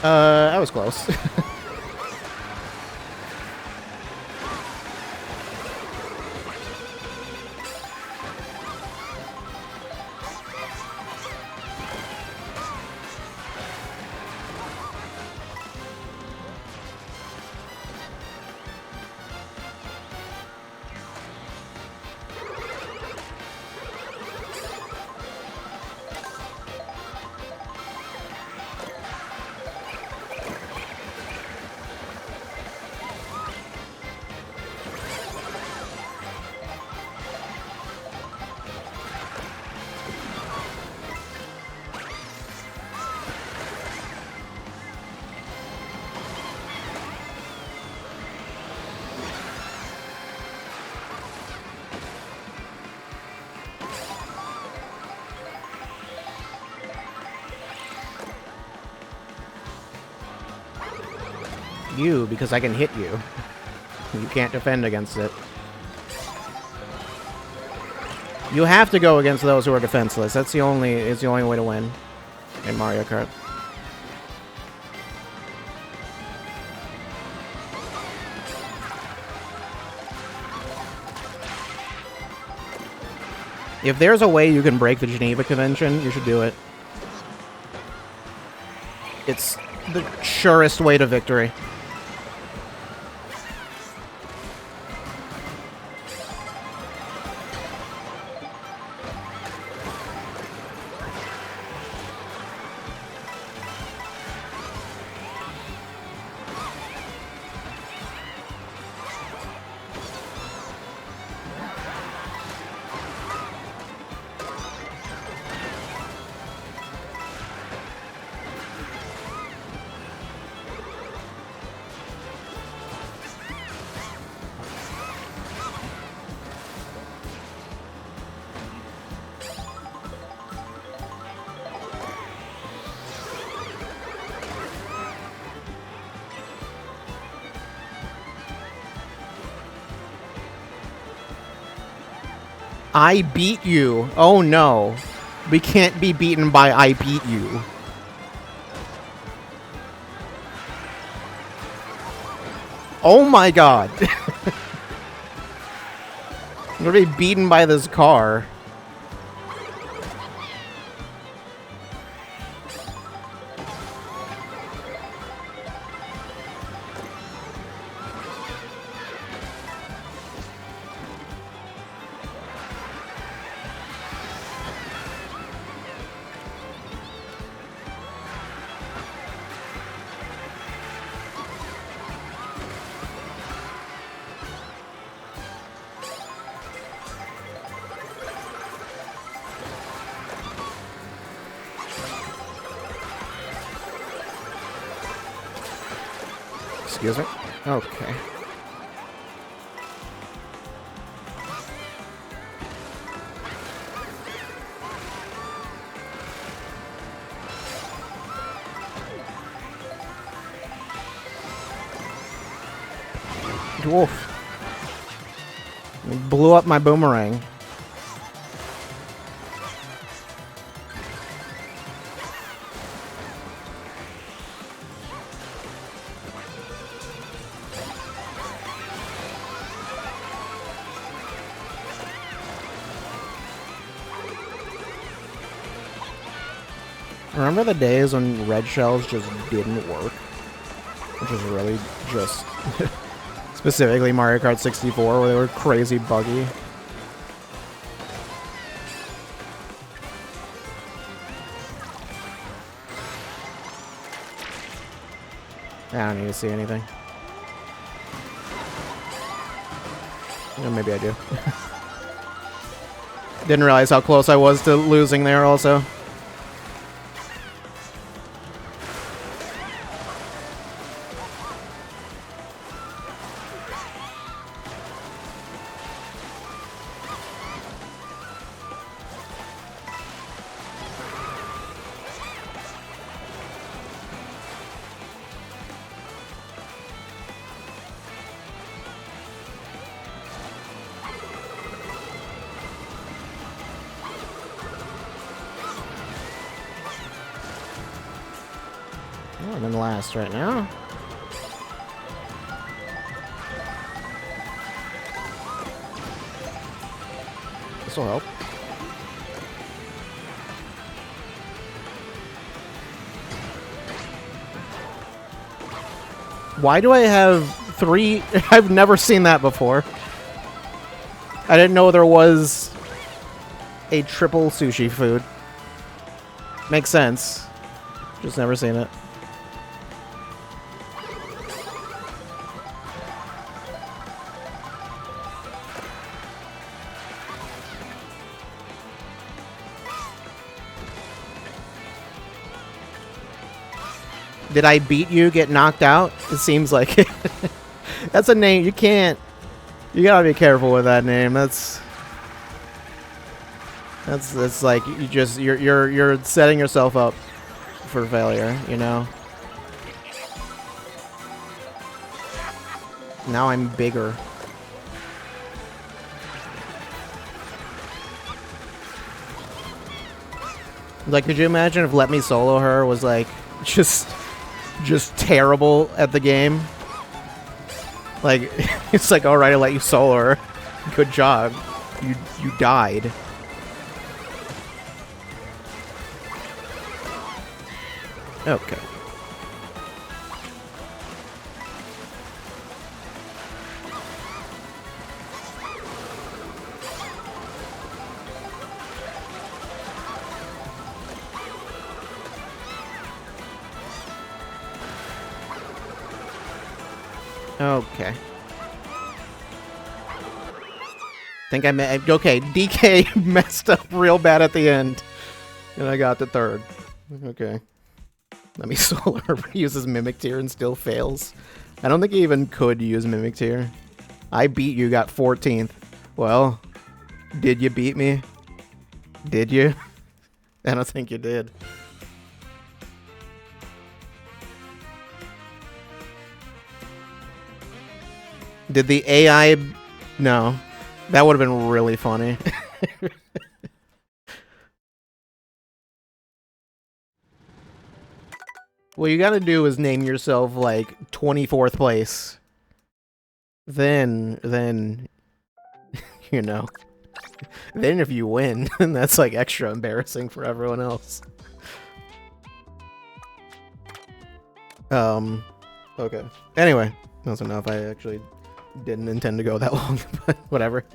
I was close. You, because I can hit you. You can't defend against it. You have to go against those who are defenseless. It's the only way to win in Mario Kart. If there's a way you can break the Geneva Convention, you should do it. It's the surest way to victory. I beat you. Oh no. We can't be beaten by I beat you. Oh my god. I'm gonna be beaten by this car. Excuse me? Okay. Dwarf. Blew up my boomerang. Remember the days when red shells just didn't work? Which was really just... specifically Mario Kart 64, where they were crazy buggy. I don't need to see anything. Or maybe I do. Didn't realize how close I was to losing there also. Oh, I'm in last right now. This will help. Why do I have 3? I've never seen that before. I didn't know there was a triple sushi food. Makes sense. Just never seen it. Did I beat you, get knocked out? It seems like it. That's a name you can't. You gotta be careful with that name. That's like you're setting yourself up for failure, you know. Now I'm bigger. Like, could you imagine if Let Me Solo Her was like just terrible at the game? Like, it's like, alright, I let you solo her. Good job. You died. Okay. Okay. Think I met. Okay, DK messed up real bad at the end, and I got the third. Okay. Let me solar uses Mimic Tier and still fails. I don't think he even could use Mimic Tier. I beat you, got 14th. Well, did you beat me? Did you? I don't think you did. Did the AI... No. That would have been really funny. What you gotta do is name yourself, like, 24th place. Then, you know. Then if you win, then that's, like, extra embarrassing for everyone else. Okay. Anyway, that's enough. I actually didn't intend to go that long, but whatever.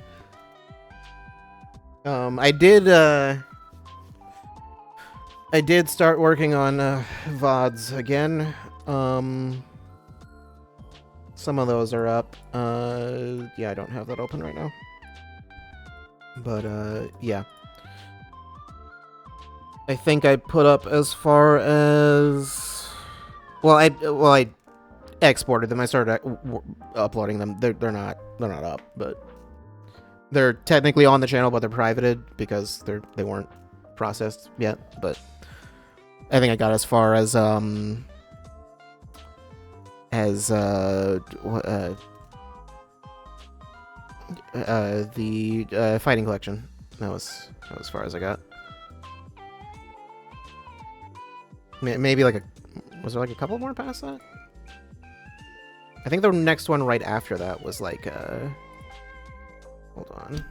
I did start working on VODs again. Some of those are up. Yeah, I don't have that open right now. But yeah. I think I put up as far as I exported them. I started uploading them. They're not up, but they're technically on the channel, but they're privated because they weren't processed yet. But I think I got as far as the fighting collection. That was as far as I got. Maybe like was there like a couple more past that? I think the next one right after that was like hold on.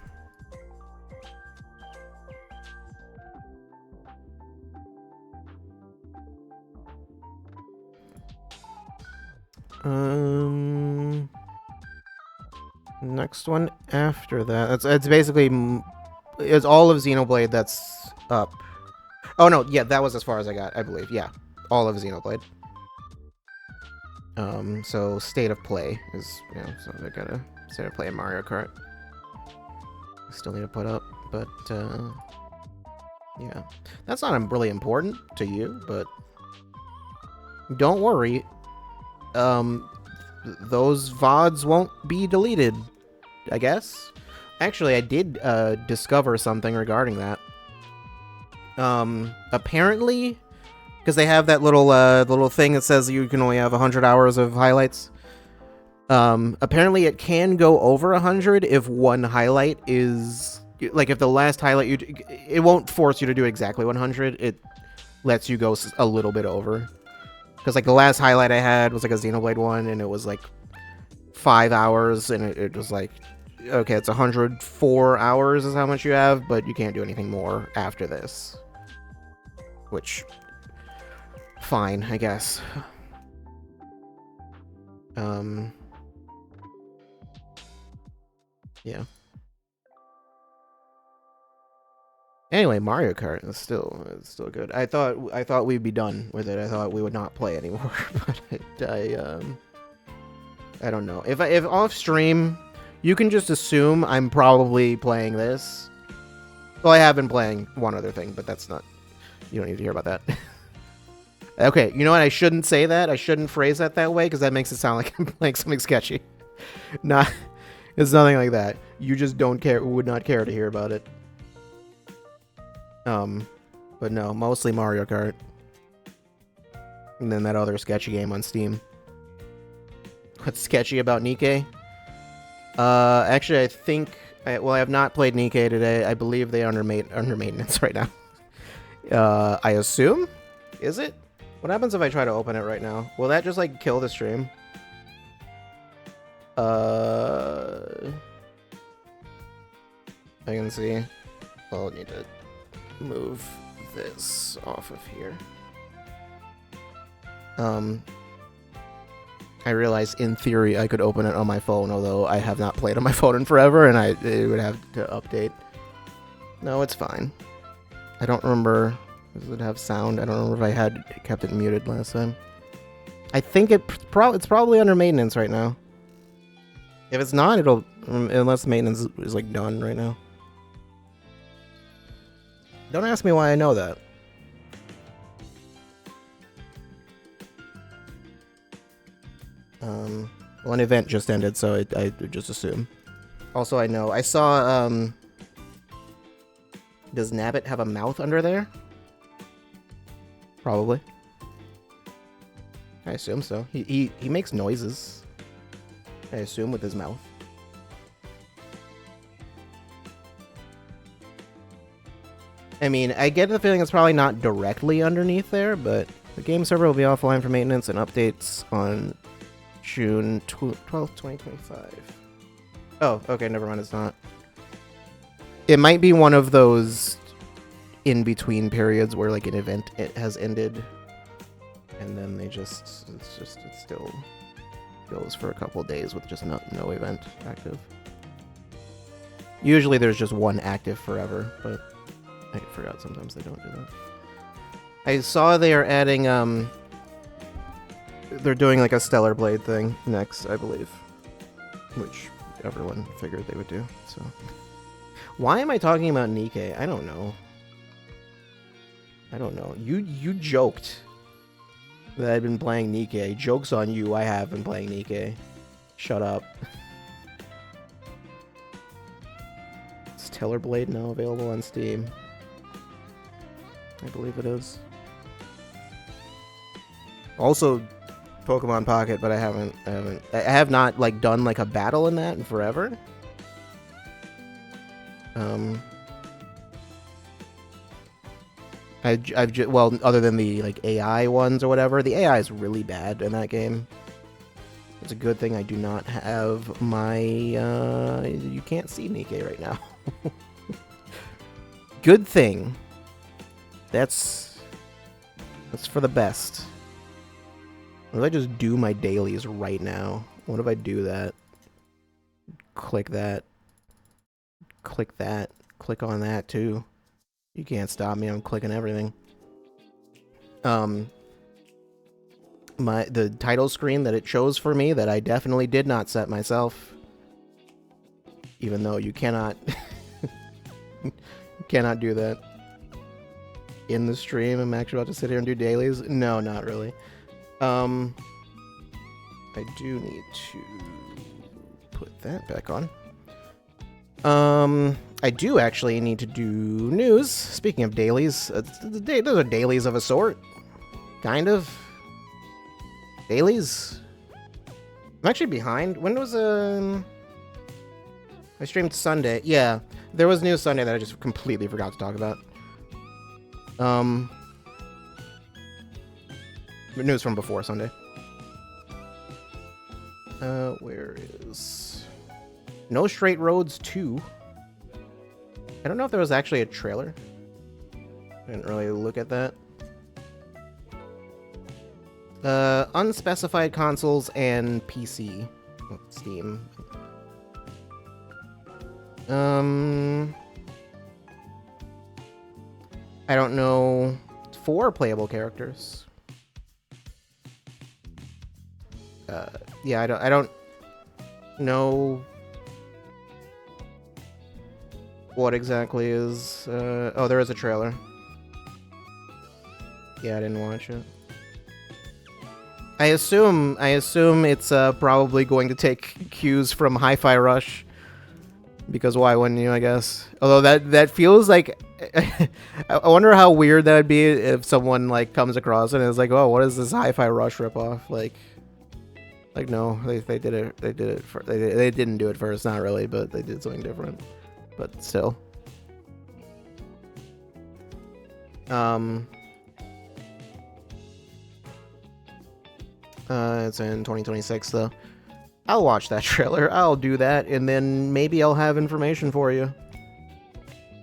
Next one after that. It's basically it's all of Xenoblade that's up. Oh no, yeah, that was as far as I got, I believe. Yeah, all of Xenoblade. So State of Play is, you know, so I gotta State of Play in Mario Kart. Still need to put up, but yeah, that's not really important to you, but don't worry. Those VODs won't be deleted, I guess. Actually, I did discover something regarding that. Apparently, because they have that little thing that says you can only have 100 hours of highlights. Apparently it can go over 100 if one highlight is, like, if the last highlight it won't force you to do exactly 100. It lets you go a little bit over. Because, like, the last highlight I had was, like, a Xenoblade one, and it was, like, 5 hours, and it was, like, okay, it's 104 hours is how much you have, but you can't do anything more after this. Which, fine, I guess. Yeah. Anyway, Mario Kart is still good. I thought we'd be done with it. I thought we would not play anymore, but I don't know. If off stream, you can just assume I'm probably playing this. Well, I have been playing one other thing, but that's not. You don't need to hear about that. Okay, you know what? I shouldn't say that. I shouldn't phrase that way because that makes it sound like I'm playing something sketchy. Not. It's nothing like that. You just don't care. Would not care to hear about it. But no, mostly Mario Kart. And then that other sketchy game on Steam. What's sketchy about Nikke? Actually, I think... well, I have not played Nikke today. I believe they are under maintenance right now. I assume? Is it? What happens if I try to open it right now? Will that just, like, kill the stream? I can see. I'll need to move this off of here. I realize in theory I could open it on my phone, although I have not played on my phone in forever, and it would have to update. No, it's fine. I don't remember. Does it have sound? I don't remember if I had kept it muted last time. I think it's probably under maintenance right now. If it's not, it'll... unless maintenance is, like, done right now. Don't ask me why I know that. Well, an event just ended, so I just assume. Also, I know. I saw, does Nabbit have a mouth under there? Probably. I assume so. He makes noises. I assume with his mouth. I mean, I get the feeling it's probably not directly underneath there, but the game server will be offline for maintenance and updates on June 12th, 2025. Oh, okay, never mind, it's not. It might be one of those in-between periods where, like, an event has ended, and then they it still goes for a couple of days with just no event active. Usually there's just one active forever, but I forgot sometimes they don't do that. I saw they are adding, they're doing like a Stellar Blade thing next, I believe. Which everyone figured they would do, so. Why am I talking about Nikke? I don't know. I don't know. You joked that I've been playing Nikke. Joke's on you, I have been playing Nikke. Shut up. Is Stellar Blade now available on Steam? I believe it is. Also, Pokemon Pocket, but I have not, like, done, like, a battle in that in forever. Well, other than the, like, AI ones or whatever, the AI is really bad in that game. It's a good thing I do not have my, you can't see Nikke right now. Good thing. That's for the best. What if I just do my dailies right now? What if I do that? Click that. Click that. Click on that too. You can't stop me. I'm clicking everything. The title screen that it shows for me that I definitely did not set myself. Even though you cannot you cannot do that in the stream. I'm actually about to sit here and do dailies. No, not really. I do need to put that back on. I do actually need to do news. Speaking of dailies, those are dailies of a sort. Kind of. Dailies? I'm actually behind. When was, I streamed Sunday. Yeah, there was news Sunday that I just completely forgot to talk about. News from before Sunday. Where is... No Straight Roads 2. I don't know if there was actually a trailer. I didn't really look at that. Unspecified consoles and PC. Oh, Steam. I don't know. 4 playable characters. Yeah, I don't know what exactly is. Oh, there is a trailer. Yeah, I didn't watch it. I assume it's probably going to take cues from Hi-Fi Rush, because why wouldn't you? I guess. Although that feels like, I wonder how weird that would be if someone like comes across it and is like, oh, what is this Hi-Fi Rush ripoff? Like no, they did it. They didn't do it first, not really, but they did something different. But still. It's in 2026 though. I'll watch that trailer. I'll do that, and then maybe I'll have information for you.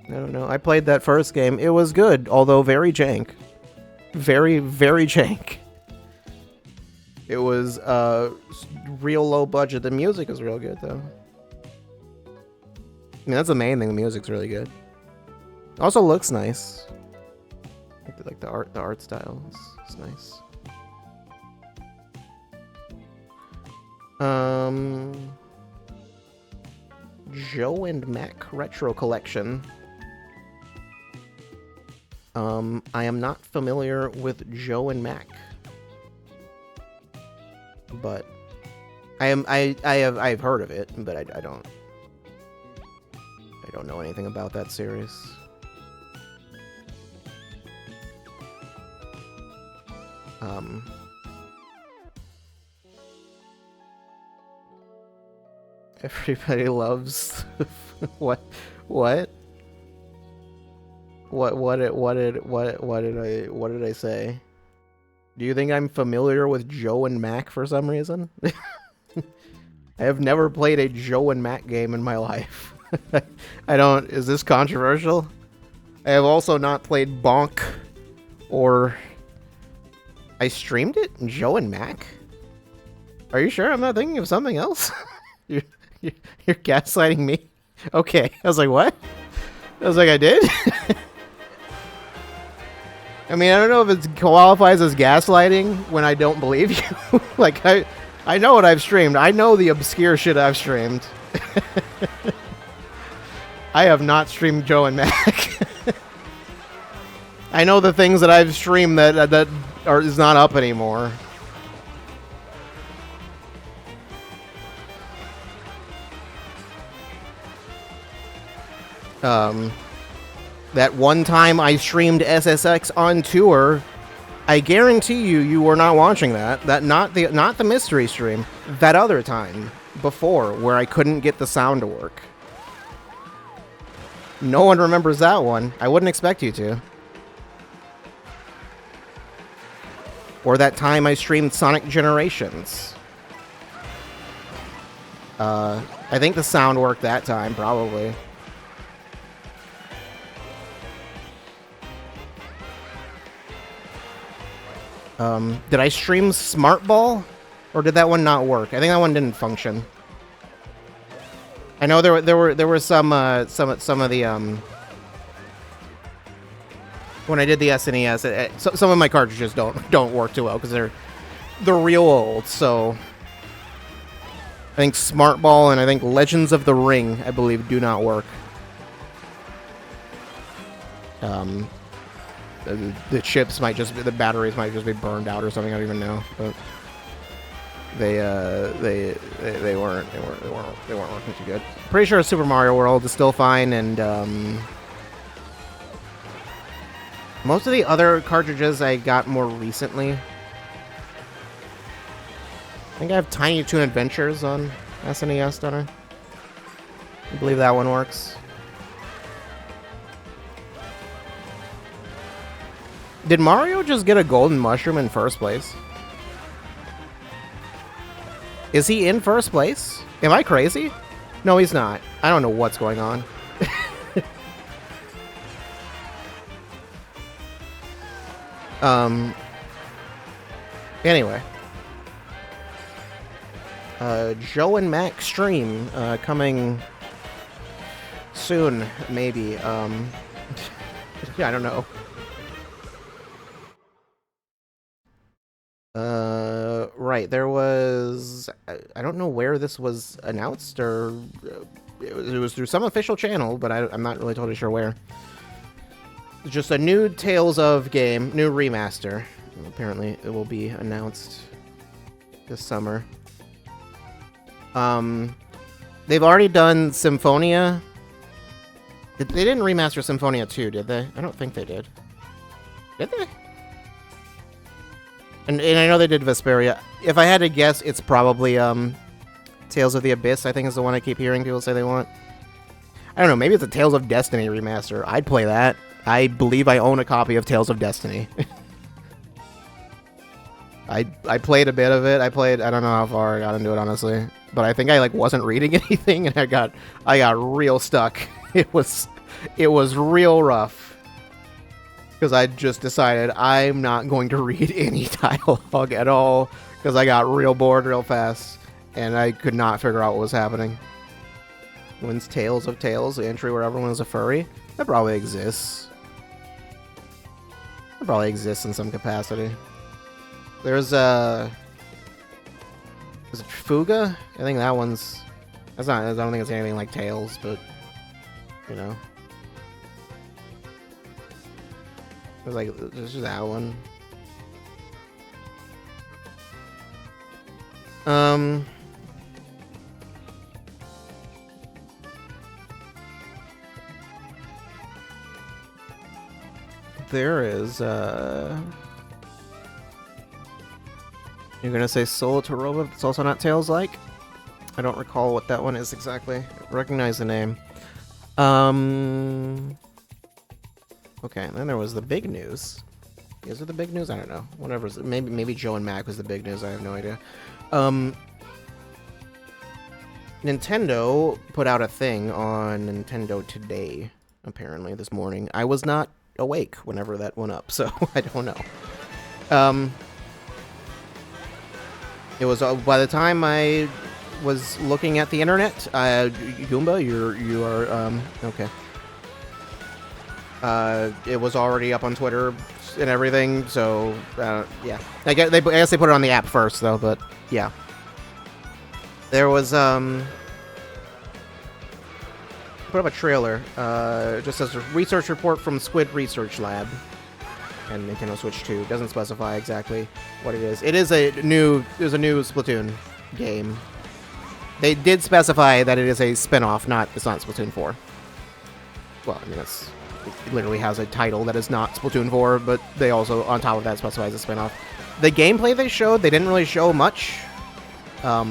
I don't know. I played that first game. It was good, although very jank. Very, very jank. It was real low budget. The music is real good though. I mean, that's the main thing. The music's really good. Also looks nice. Like the art style is nice. Joe and Mac Retro Collection. I am not familiar with Joe and Mac, but I've heard of it, but I don't know anything about that series. Everybody loves what did I say? Do you think I'm familiar with Joe and Mac for some reason? I have never played a Joe and Mac game in my life. I don't. Is this controversial? I have also not played Bonk, or I streamed it. Joe and Mac. Are you sure I'm not thinking of something else? You're gaslighting me? Okay. I was like, what? I was like, I did? I mean, I don't know if it qualifies as gaslighting when I don't believe you. Like, I know what I've streamed. I know the obscure shit I've streamed. I have not streamed Joe and Mac. I know the things that I've streamed that is not up anymore. That one time I streamed SSX on tour, I guarantee you were not watching that. Not the mystery stream. That other time before where I couldn't get the sound to work. No one remembers that one. I wouldn't expect you to. Or that time I streamed Sonic Generations. I think the sound worked that time, probably. Did I stream Smart Ball? Or did that one not work? I think that one didn't function. I know there were some of the when I did the SNES, some of my cartridges don't work too well because they're real old. So I think Smart Ball and I think Legends of the Ring, I believe, do not work. The chips might just be, the batteries might just be burned out or something. I don't even know, but they weren't working too good. Pretty sure Super Mario World is still fine, and most of the other cartridges I got more recently. I think I have Tiny Toon Adventures on SNES, don't I? I believe that one works. Did Mario just get a golden mushroom in first place? Is he in first place? Am I crazy? No, he's not. I don't know what's going on. Anyway. Joe and Mac stream coming soon, maybe. Yeah, I don't know. Right, there was... I don't know where this was announced, or... it was through some official channel, but I'm not really totally sure where. Just a new Tales of game, new remaster. Apparently, it will be announced this summer. They've already done Symphonia. They didn't remaster Symphonia 2, did they? I don't think they did. Did they? And I know they did Vesperia. If I had to guess, it's probably Tales of the Abyss, I think is the one I keep hearing people say they want. I don't know, maybe it's a Tales of Destiny remaster. I'd play that. I believe I own a copy of Tales of Destiny. I played a bit of it. I don't know how far I got into it, honestly. But I think I wasn't reading anything and I got real stuck. It was real rough. Because I just decided I'm not going to read any dialogue at all. Because I got real bored real fast. And I could not figure out what was happening. When's Tales of Tales, the entry where everyone is a furry? That probably exists. That probably exists in some capacity. There's is it Fuga? I think that one's... That's not... I don't think it's anything like Tales, but... You know. There's just that one. There is, You're gonna say Soul Toroba, it's also not Tales-like? I don't recall what that one is exactly. I recognize the name. Okay, and then there was the big news. Is it the big news? I don't know. Whatever. Maybe Joe and Mac was the big news. I have no idea. Nintendo put out a thing on Nintendo Today, apparently, this morning. I was not awake whenever that went up, so I don't know. It was by the time I was looking at the internet, Goomba, you are okay. It was already up on Twitter and everything, so yeah. I guess they put it on the app first, though. But yeah, there was put up a trailer. Just says a research report from Squid Research Lab and Nintendo Switch 2. Doesn't specify exactly what it is. There's a new Splatoon game. They did specify that it is a spin-off, it's not Splatoon 4. Well, I mean, it literally has a title that is not Splatoon 4, but they also, on top of that, specifies a spin-off. The gameplay they showed, they didn't really show much. Was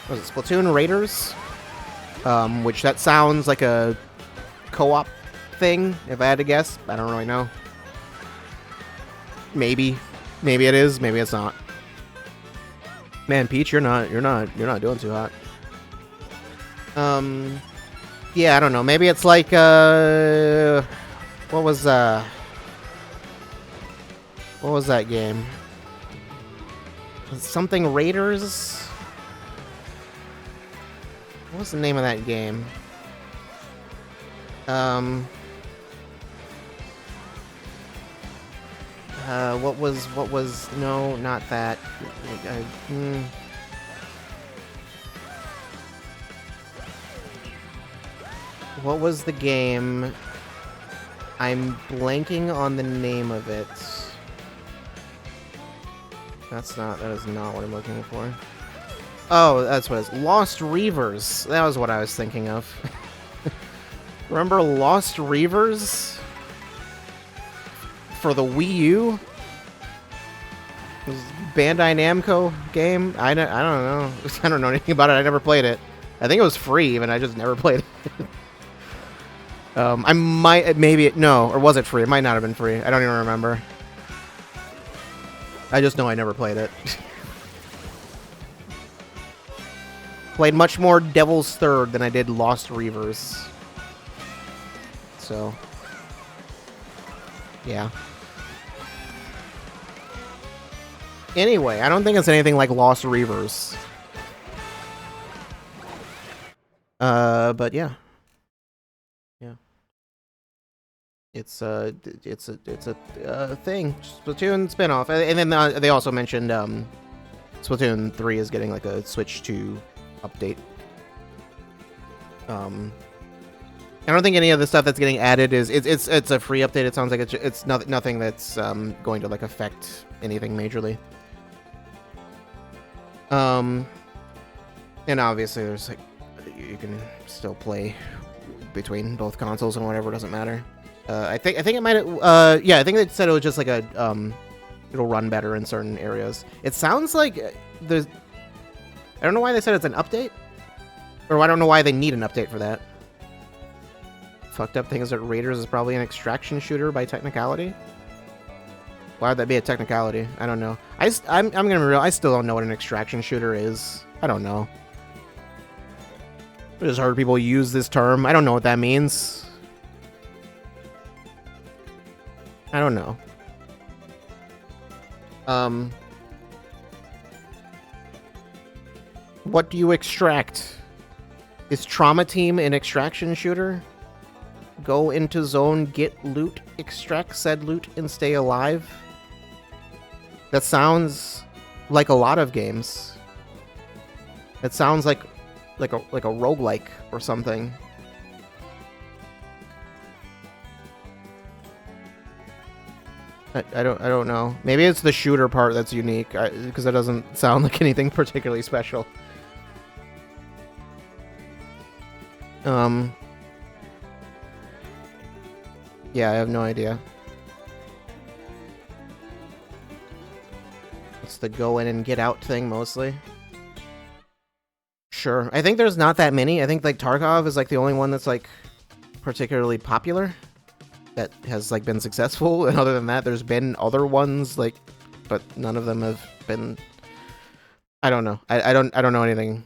it Splatoon Raiders? Which that sounds like a co-op thing, if I had to guess. I don't really know. Maybe it is, maybe it's not. Man, Peach, you're not doing too hot. Yeah, I don't know. Maybe it's like what was What was that game? Something Raiders? What was the name of that game? What was, no, not that. What was the game? I'm blanking on the name of it. That is not what I'm looking for. Oh, that's what it is. Lost Reavers. That was what I was thinking of. Remember Lost Reavers? For the Wii U? It was Bandai Namco game? I don't know. I don't know anything about it. I never played it. I think it was free, even. I just never played it. I might... Maybe... No. Or was it free? It might not have been free. I don't even remember. I just know I never played it. Played much more Devil's Third than I did Lost Reavers. So... yeah. Anyway, I don't think it's anything like Lost Reavers. But yeah. Yeah. It's a thing. Splatoon spinoff. And then they also mentioned Splatoon 3 is getting like a Switch 2 update. I don't think any of the stuff that's getting added is it's a free update. It sounds like it's nothing that's going to like affect anything majorly. And obviously there's like you can still play between both consoles and whatever, doesn't matter. I think it might yeah, I think they said it was just like a it'll run better in certain areas. It sounds like there's I don't know why they said it's an update, or I don't know why they need an update for that. Fucked up thing is that Raiders is probably an extraction shooter by technicality. Why would that be a technicality? I don't know. I'm gonna be real. I still don't know what an extraction shooter is. I don't know. I just heard people use this term. I don't know what that means. I don't know. What do you extract? Is Trauma Team an extraction shooter? Go into zone, get loot, extract said loot, and stay alive? That sounds like a lot of games. It sounds like a roguelike or something. I don't know. Maybe it's the shooter part that's unique, because it doesn't sound like anything particularly special. Yeah, I have no idea. It's the go in and get out thing mostly. Sure. I think there's not that many. I think like Tarkov is like the only one that's like particularly popular that has like been successful, and other than that there's been other ones like, but none of them have been. I don't know. I don't know anything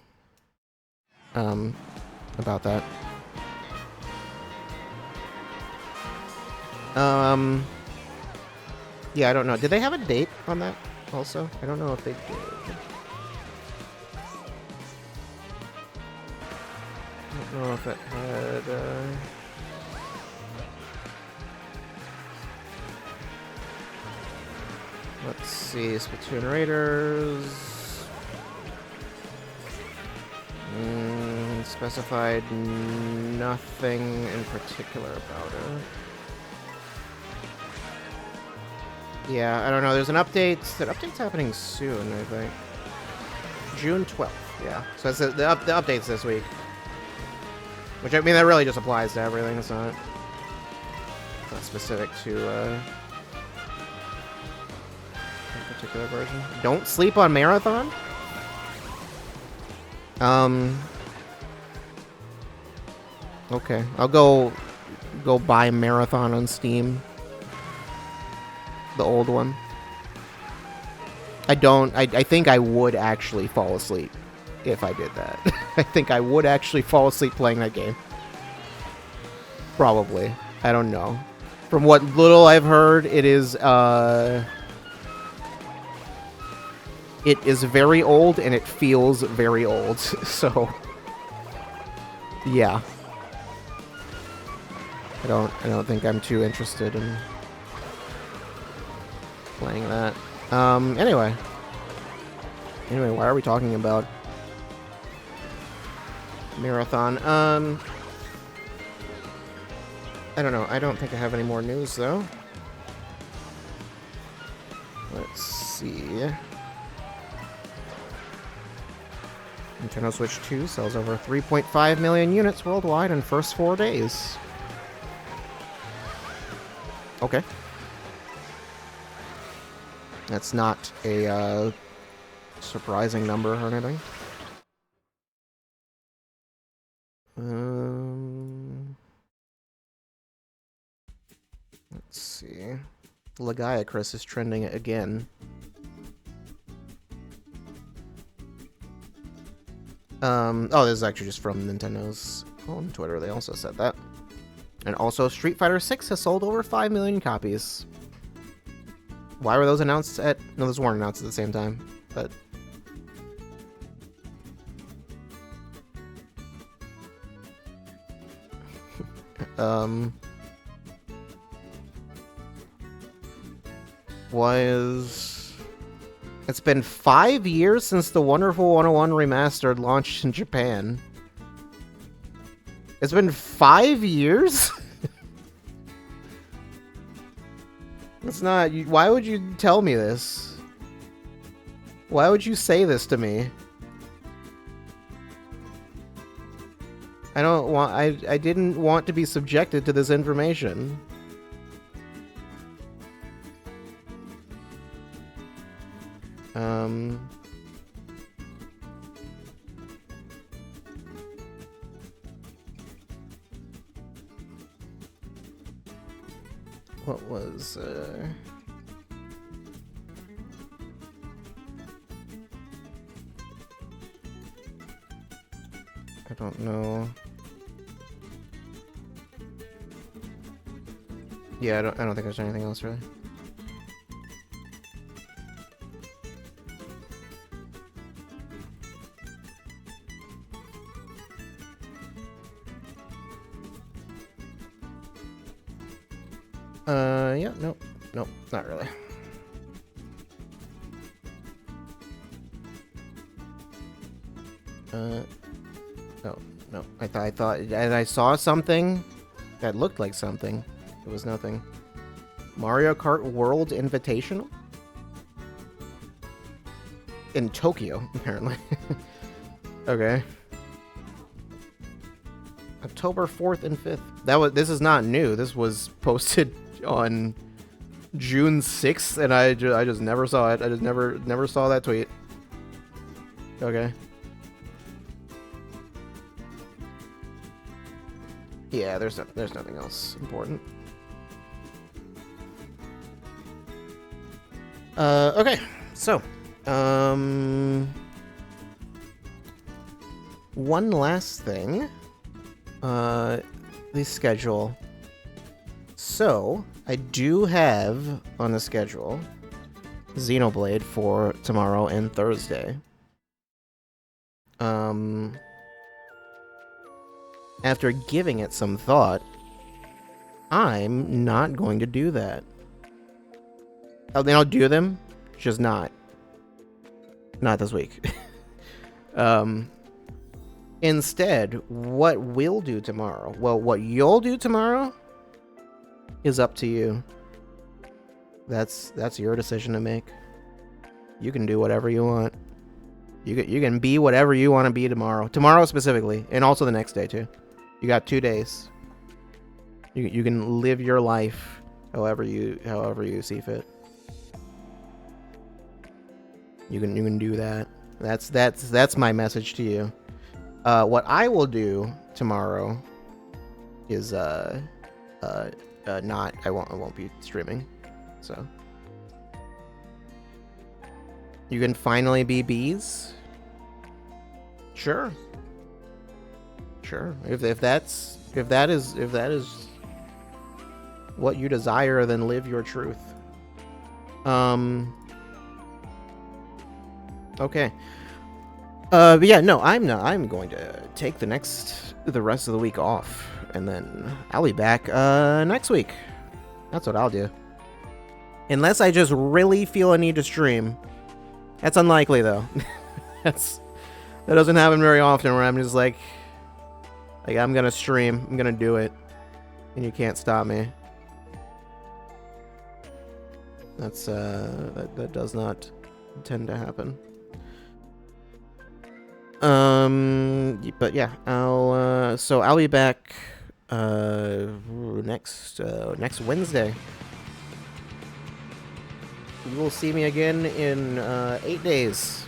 about that. Yeah, I don't know. Did they have a date on that also? I don't know if they did. I don't know if it had, let's see, Splatoon Raiders. Specified nothing in particular about it. Yeah, I don't know. There's an update. That update's happening soon, I think. June 12th, yeah. So it's the update's this week. Which, I mean, that really just applies to everything. It's not specific to a particular version. Don't sleep on Marathon? Okay. I'll go buy Marathon on Steam. The old one. I think I would actually fall asleep if I did that. I think I would actually fall asleep playing that game. Probably. I don't know. From what little I've heard, it is it is very old and it feels very old. So, yeah. I don't think I'm too interested in playing that. Anyway, why are we talking about Marathon? I don't know. I don't think I have any more news though. Let's see. Nintendo Switch 2 sells over 3.5 million units worldwide in first 4 days. Okay. That's not a surprising number or anything. Let's see. Legaia Chris is trending again. Oh, this is actually just from Nintendo's own Twitter. They also said that. And also, Street Fighter 6 has sold over 5 million copies. Why were those announced at... No, those weren't announced at the same time, but... It's been 5 years since the Wonderful 101 Remastered launched in Japan. It's been 5 years? It's not... Why would you tell me this? Why would you say this to me? I don't want... I didn't want to be subjected to this information. What was, I don't know. Yeah, I don't think there's anything else really. Yeah, nope, not really. No. I thought, and I saw something that looked like something. It was nothing. Mario Kart World Invitational? In Tokyo, apparently. Okay. October 4th and 5th. This is not new. This was posted on June 6th, and I just never saw it. I just never saw that tweet. Okay. Yeah, there's nothing else important. Okay. So, one last thing. The schedule. So, I do have on the schedule Xenoblade for tomorrow and Thursday. After giving it some thought, I'm not going to do that. Then I'll do them, just not this week. Instead, what we'll do tomorrow, well, what you'll do tomorrow is up to you. That's your decision to make. You can do whatever you want. You can be whatever you want to be tomorrow. Tomorrow specifically, and also the next day too. You got 2 days. You can live your life however you see fit. You can do that. That's my message to you. What I will do tomorrow is I won't be streaming. So you can finally be bees. Sure. If that is what you desire, then live your truth. Okay. But yeah, no, I'm not. I'm going to take the rest of the week off, and then I'll be back next week. That's what I'll do. Unless I just really feel a need to stream. That's unlikely, though. That doesn't happen very often, where I'm just like I'm gonna stream, I'm gonna do it, and you can't stop me. That's that does not tend to happen. But yeah, I'll be back next Wednesday. You will see me again in 8 days.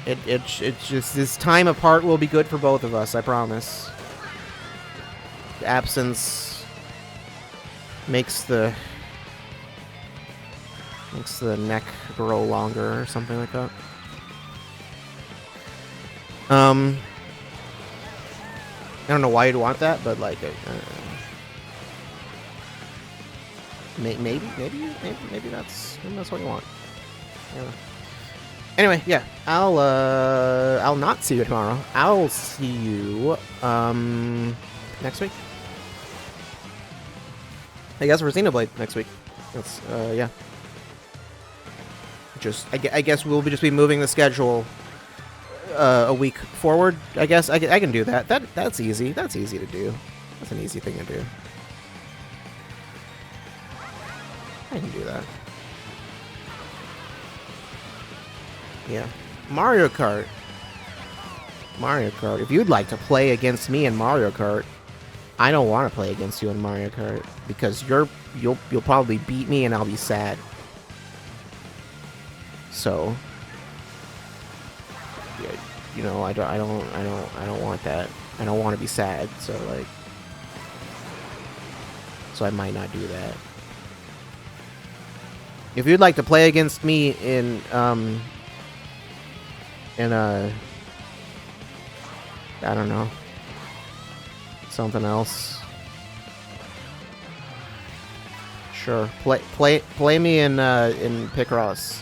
It's just this time apart will be good for both of us, I promise. The absence makes the neck grow longer or something like that. I don't know why you'd want that, but like, maybe that's what you want. Yeah. Anyway, yeah, I'll not see you tomorrow. I'll see you next week. I guess for Xenoblade next week. That's yeah. I guess we'll just be moving the schedule a week forward. I guess I can do that. That's easy. That's easy to do. That's an easy thing to do. I can do that. Yeah. Mario Kart. If you'd like to play against me in Mario Kart, I don't want to play against you in Mario Kart because you'll probably beat me and I'll be sad. So, yeah, you know, I don't want that. I don't want to be sad. So I might not do that. If you'd like to play against me in I don't know, something else. Sure, play me in Picross.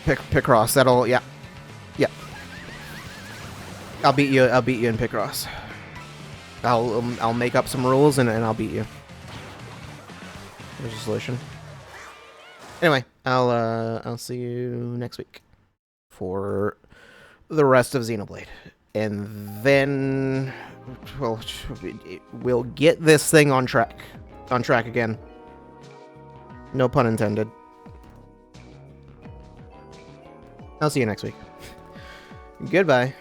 Picross. That'll yeah. I'll beat you in Picross. I'll make up some rules and I'll beat you. There's a solution. Anyway, I'll see you next week for the rest of Xenoblade, and then we'll get this thing on track again. No pun intended. I'll see you next week. Goodbye.